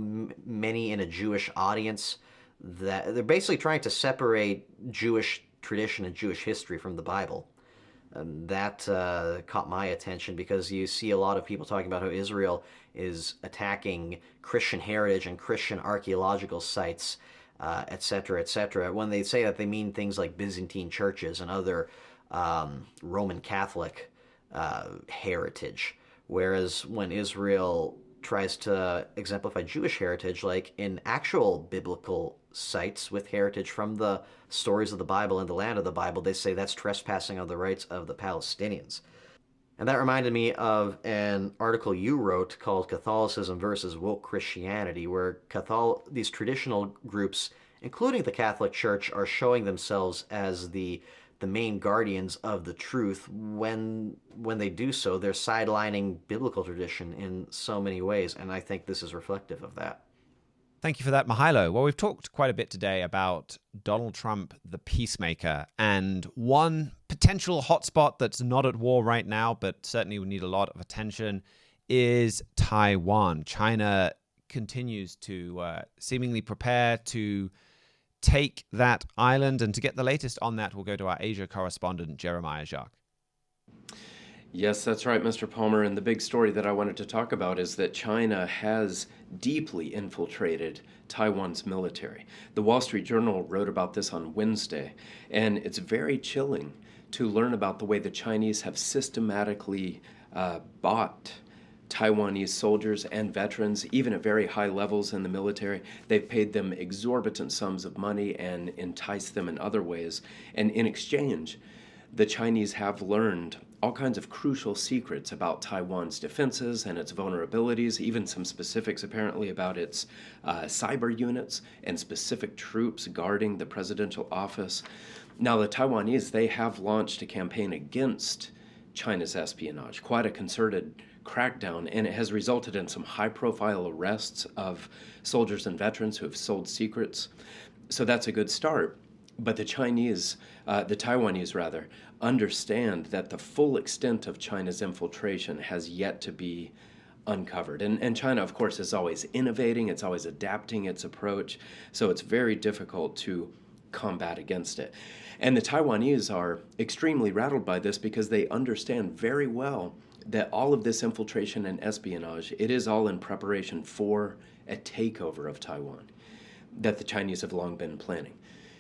many in a Jewish audience, that they're basically trying to separate Jewish tradition and Jewish history from the Bible. And that caught my attention because you see a lot of people talking about how Israel is attacking Christian heritage and Christian archaeological sites, etc., etc. When they say that, they mean things like Byzantine churches and other Roman Catholic heritage. Whereas when Israel tries to exemplify Jewish heritage, like in actual biblical sites with heritage from the stories of the Bible and the land of the Bible, they say that's trespassing on the rights of the Palestinians. And that reminded me of an article you wrote called Catholicism versus Woke Christianity, where these traditional groups, including the Catholic Church, are showing themselves as the main guardians of the truth. When they do so, they're sidelining biblical tradition in so many ways, and I think this is reflective of that. Thank you for that, Mihailo. Well, we've talked quite a bit today about Donald Trump, the peacemaker, and one potential hotspot that's not at war right now, but certainly would need a lot of attention, is Taiwan. China continues to seemingly prepare to take that island, and to get the latest on that, we'll go to our Asia correspondent, Jeremiah Jacques. Yes, that's right, Mr. Palmer. And the big story that I wanted to talk about is that China has deeply infiltrated Taiwan's military. The Wall Street Journal wrote about this on Wednesday, and it's very chilling to learn about the way the Chinese have systematically bought Taiwanese soldiers and veterans, even at very high levels in the military. They've paid them exorbitant sums of money and enticed them in other ways. And in exchange, the Chinese have learned all kinds of crucial secrets about Taiwan's defenses and its vulnerabilities, even some specifics apparently about its cyber units and specific troops guarding the presidential office. Now, the Taiwanese, they have launched a campaign against China's espionage, quite a concerted crackdown, and it has resulted in some high-profile arrests of soldiers and veterans who have sold secrets. So that's a good start. But the Taiwanese rather, understand that the full extent of China's infiltration has yet to be uncovered. And China, of course, is always innovating, it's always adapting its approach, so it's very difficult to combat against it. And the Taiwanese are extremely rattled by this because they understand very well that all of this infiltration and espionage, it is all in preparation for a takeover of Taiwan that the Chinese have long been planning.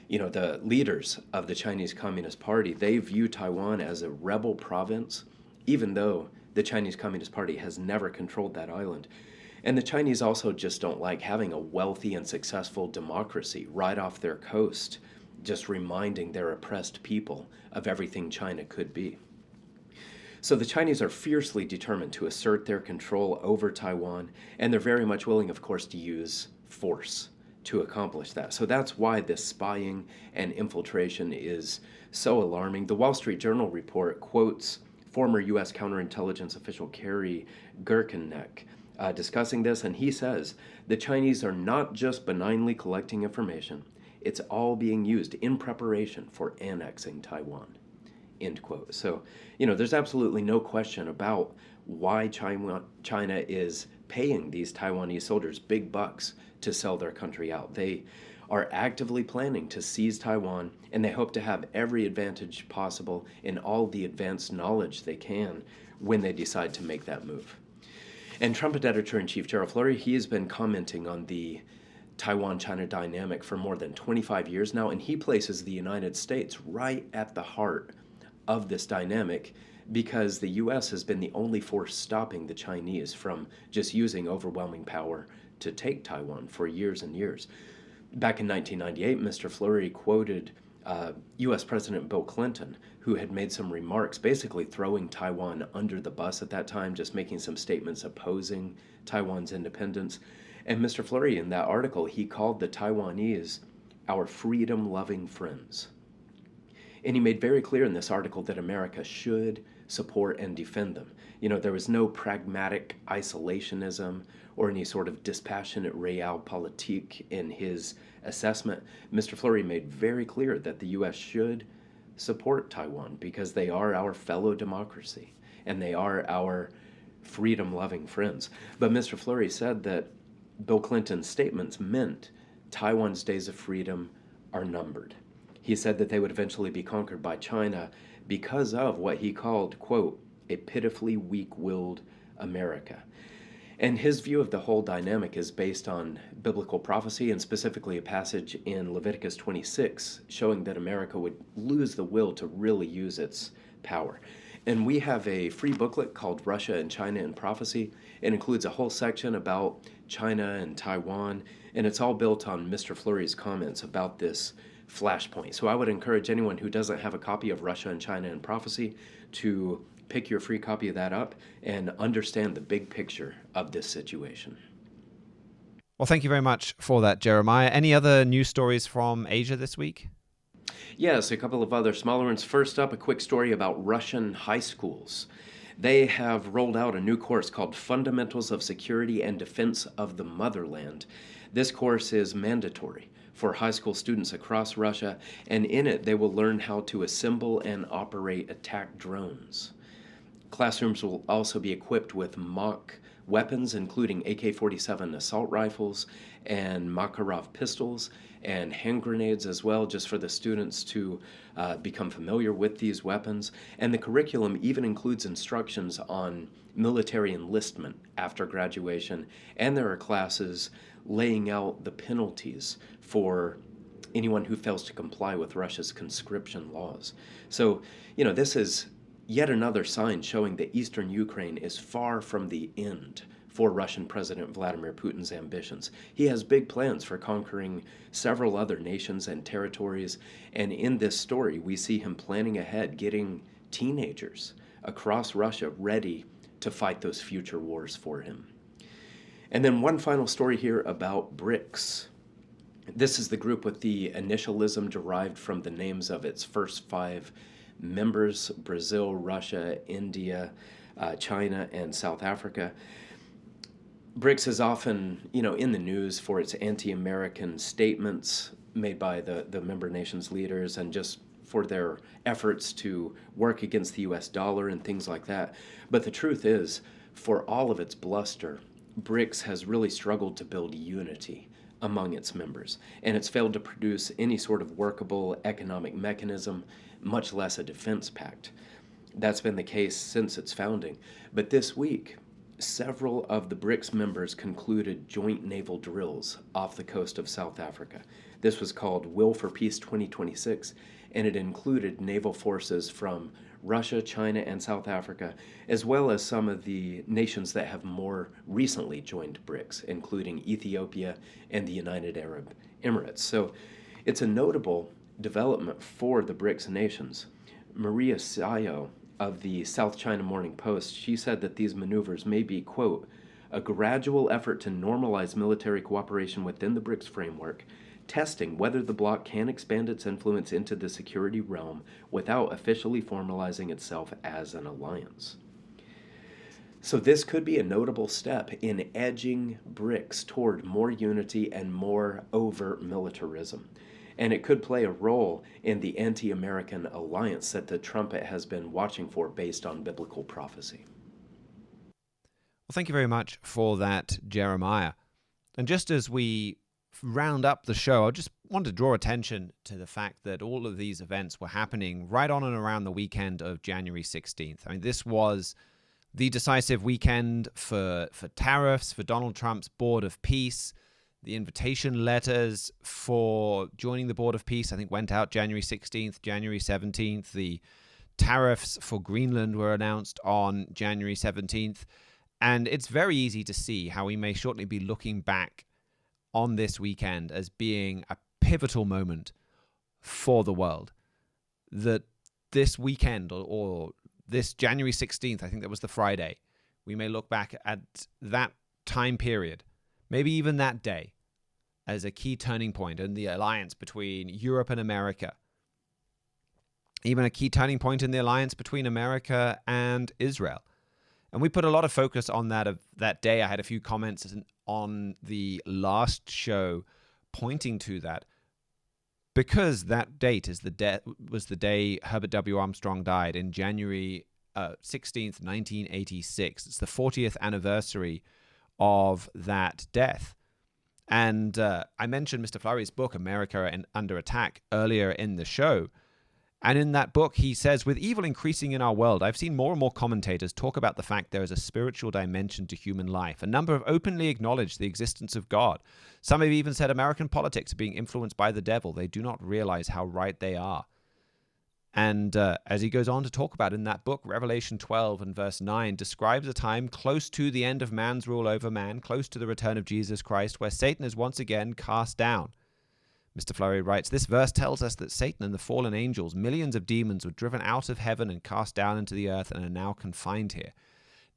You know, the leaders of the Chinese Communist Party, they view Taiwan as a rebel province, even though the Chinese Communist Party has never controlled that island. And the Chinese also just don't like having a wealthy and successful democracy right off their coast, just reminding their oppressed people of everything China could be. So the Chinese are fiercely determined to assert their control over Taiwan, and they're very much willing, of course, to use force to accomplish that. So that's why this spying and infiltration is so alarming. The Wall Street Journal report quotes former U.S. counterintelligence official Kerry Gerkenneck discussing this, and he says, the Chinese are not just benignly collecting information, it's all being used in preparation for annexing Taiwan, end quote. So, there's absolutely no question about why China is paying these Taiwanese soldiers big bucks to sell their country out. They are actively planning to seize Taiwan, and they hope to have every advantage possible in all the advanced knowledge they can when they decide to make that move. And Trumpet Editor-in-Chief Gerald Flurry, he has been commenting on the Taiwan-China dynamic for more than 25 years now, and he places the United States right at the heart of this dynamic because the U.S. has been the only force stopping the Chinese from just using overwhelming power to take Taiwan for years and years. Back in 1998, Mr. Flurry quoted U.S. President Bill Clinton, who had made some remarks basically throwing Taiwan under the bus at that time, just making some statements opposing Taiwan's independence. And Mr. Flurry, in that article, he called the Taiwanese our freedom-loving friends. And he made very clear in this article that America should support and defend them. There was no pragmatic isolationism or any sort of dispassionate realpolitik in his assessment. Mr. Flurry made very clear that the U.S. should support Taiwan because they are our fellow democracy and they are our freedom-loving friends. But Mr. Flurry said that Bill Clinton's statements meant Taiwan's days of freedom are numbered. He said that they would eventually be conquered by China because of what he called, quote, a pitifully weak-willed America. And his view of the whole dynamic is based on biblical prophecy and specifically a passage in Leviticus 26 showing that America would lose the will to really use its power. And we have a free booklet called Russia and China in Prophecy. It includes a whole section about China and Taiwan, and it's all built on Mr. Flurry's comments about this flashpoint. So I would encourage anyone who doesn't have a copy of Russia and China in Prophecy to pick your free copy of that up and understand the big picture of this situation. Well, thank you very much for that, Jeremiah. Any other news stories from Asia this week? Yes, a couple of other smaller ones. First up, a quick story about Russian high schools. They have rolled out a new course called Fundamentals of Security and Defense of the Motherland. This course is mandatory for high school students across Russia, and in it they will learn how to assemble and operate attack drones. Classrooms will also be equipped with mock weapons, including AK-47 assault rifles and Makarov pistols and hand grenades as well, just for the students to become familiar with these weapons. And the curriculum even includes instructions on military enlistment after graduation, and there are classes laying out the penalties for anyone who fails to comply with Russia's conscription laws. So, this is yet another sign showing that eastern Ukraine is far from the end for Russian President Vladimir Putin's ambitions. He has big plans for conquering several other nations and territories, and in this story we see him planning ahead, getting teenagers across Russia ready to fight those future wars for him. And then one final story here about BRICS. This is the group with the initialism derived from the names of its first 5 members: Brazil, Russia, India, China, and South Africa. BRICS is often, in the news for its anti-American statements made by the member nations' leaders and just for their efforts to work against the US dollar and things like that. But the truth is, for all of its bluster, BRICS has really struggled to build unity among its members, and it's failed to produce any sort of workable economic mechanism, much less a defense pact. That's been the case since its founding. But this week, several of the BRICS members concluded joint naval drills off the coast of South Africa. This was called Will for Peace 2026, and it included naval forces from Russia, China, and South Africa, as well as some of the nations that have more recently joined BRICS, including Ethiopia and the United Arab Emirates. So it's a notable development for the BRICS nations. Maria Sayo of the South China Morning Post, she said that these maneuvers may be, quote, a gradual effort to normalize military cooperation within the BRICS framework, testing whether the bloc can expand its influence into the security realm without officially formalizing itself as an alliance. So this could be a notable step in edging BRICS toward more unity and more overt militarism. And it could play a role in the anti-American alliance that the trumpet has been watching for based on biblical prophecy. Well, thank you very much for that, Jeremiah. And just as we round up the show, I just want to draw attention to the fact that all of these events were happening right on and around the weekend of January 16th. I mean, this was the decisive weekend for tariffs, for Donald Trump's Board of Peace. The invitation letters for joining the Board of Peace, I think, went out January 16th, January 17th. The tariffs for Greenland were announced on January 17th. And it's very easy to see how we may shortly be looking back on this weekend as being a pivotal moment for the world. That this weekend, or this January 16th, I think that was the Friday, we may look back at that time period, maybe even that day, as a key turning point in the alliance between Europe and America. Even a key turning point in the alliance between America and Israel. And we put a lot of focus on that day. I had a few comments on the last show pointing to that, because that date was the day Herbert W. Armstrong died in January 16th, 1986. It's the 40th anniversary of that death. And I mentioned Mr. Flurry's book, America Under Attack, earlier in the show. And in that book, he says, with evil increasing in our world, I've seen more and more commentators talk about the fact there is a spiritual dimension to human life. A number have openly acknowledged the existence of God. Some have even said American politics are being influenced by the devil. They do not realize how right they are. And as he goes on to talk about in that book, Revelation 12 and verse 9 describes a time close to the end of man's rule over man, close to the return of Jesus Christ, where Satan is once again cast down. Mr. Flurry writes, this verse tells us that Satan and the fallen angels, millions of demons, were driven out of heaven and cast down into the earth and are now confined here.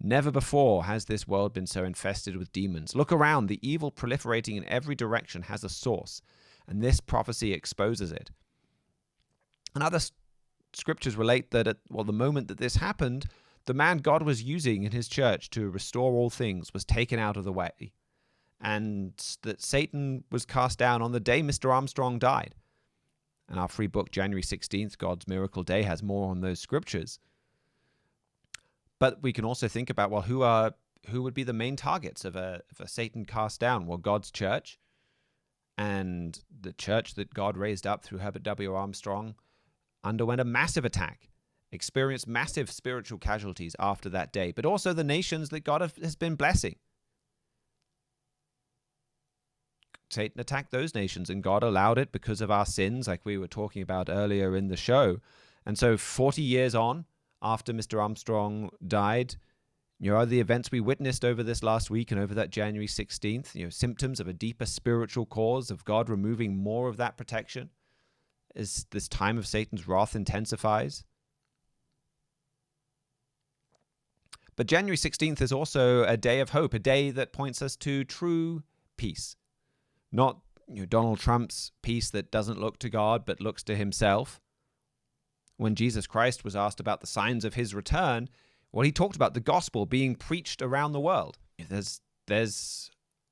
Never before has this world been so infested with demons. Look around. The evil proliferating in every direction has a source, and this prophecy exposes it. And other scriptures relate that at the moment that this happened, the man God was using in his church to restore all things was taken out of the way, and that Satan was cast down on the day Mr. Armstrong died. And our free book, January 16th, God's Miracle Day, has more on those scriptures. But we can also think about, who would be the main targets of a Satan cast down? Well, God's church, and the church that God raised up through Herbert W. Armstrong underwent a massive attack, experienced massive spiritual casualties after that day, but also the nations that God has been blessing. Satan attacked those nations, and God allowed it because of our sins, like we were talking about earlier in the show. And so 40 years on, after Mr. Armstrong died, the events we witnessed over this last week and over that January 16th, symptoms of a deeper spiritual cause of God removing more of that protection as this time of Satan's wrath intensifies. But January 16th is also a day of hope, a day that points us to true peace. Not Donald Trump's peace that doesn't look to God but looks to himself. When Jesus Christ was asked about the signs of his return, he talked about the gospel being preached around the world. There's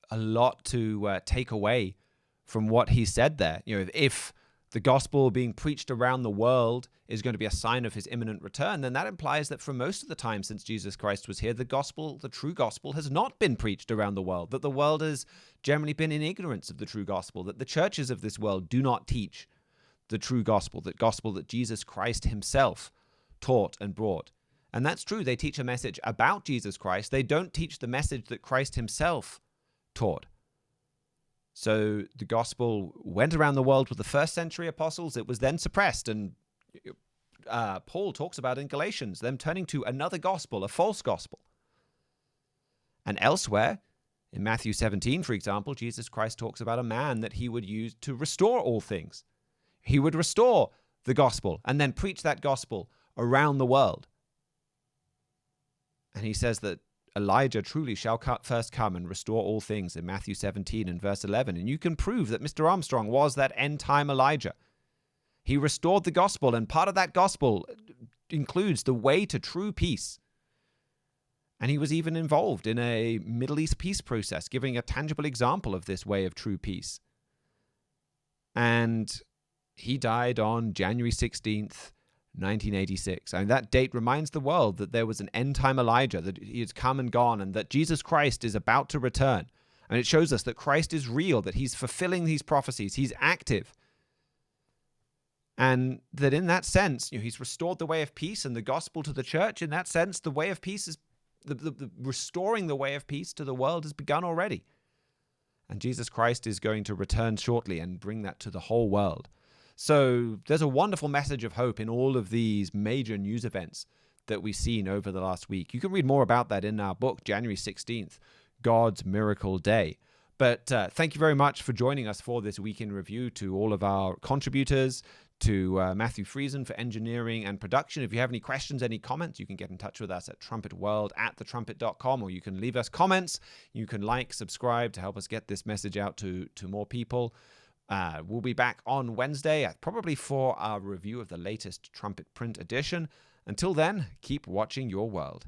a lot to take away from what he said there. If the gospel being preached around the world is going to be a sign of his imminent return, then that implies that for most of the time since Jesus Christ was here, the true gospel has not been preached around the world, that the world has generally been in ignorance of the true gospel, that the churches of this world do not teach the true gospel that Jesus Christ himself taught and brought. And that's true. They teach a message about Jesus Christ. They don't teach the message that Christ himself taught. So the gospel went around the world with the first century apostles. It was then suppressed. And Paul talks about in Galatians, them turning to another gospel, a false gospel. And elsewhere, in Matthew 17, for example, Jesus Christ talks about a man that he would use to restore all things. He would restore the gospel and then preach that gospel around the world. And he says that Elijah truly shall first come and restore all things in Matthew 17 and verse 11. And you can prove that Mr. Armstrong was that end-time Elijah. He restored the gospel, and part of that gospel includes the way to true peace. And he was even involved in a Middle East peace process, giving a tangible example of this way of true peace. And he died on January 16th, 1986. And that date reminds the world that there was an end-time Elijah, that he has come and gone, and that Jesus Christ is about to return. And it shows us that Christ is real, that he's fulfilling these prophecies, he's active. And that in that sense, he's restored the way of peace and the gospel to the church. In that sense, the way of peace is restoring the way of peace to the world has begun already. And Jesus Christ is going to return shortly and bring that to the whole world. So there's a wonderful message of hope in all of these major news events that we've seen over the last week. You can read more about that in our book, January 16th, God's Miracle Day. But thank you very much for joining us for this week in review, to all of our contributors, to Matthew Friesen for engineering and production. If you have any questions, any comments, you can get in touch with us at trumpetworld@thetrumpet.com, or you can leave us comments. You can like, subscribe to help us get this message out to more people. We'll be back on Wednesday, probably for our review of the latest Trumpet print edition. Until then, keep watching your world.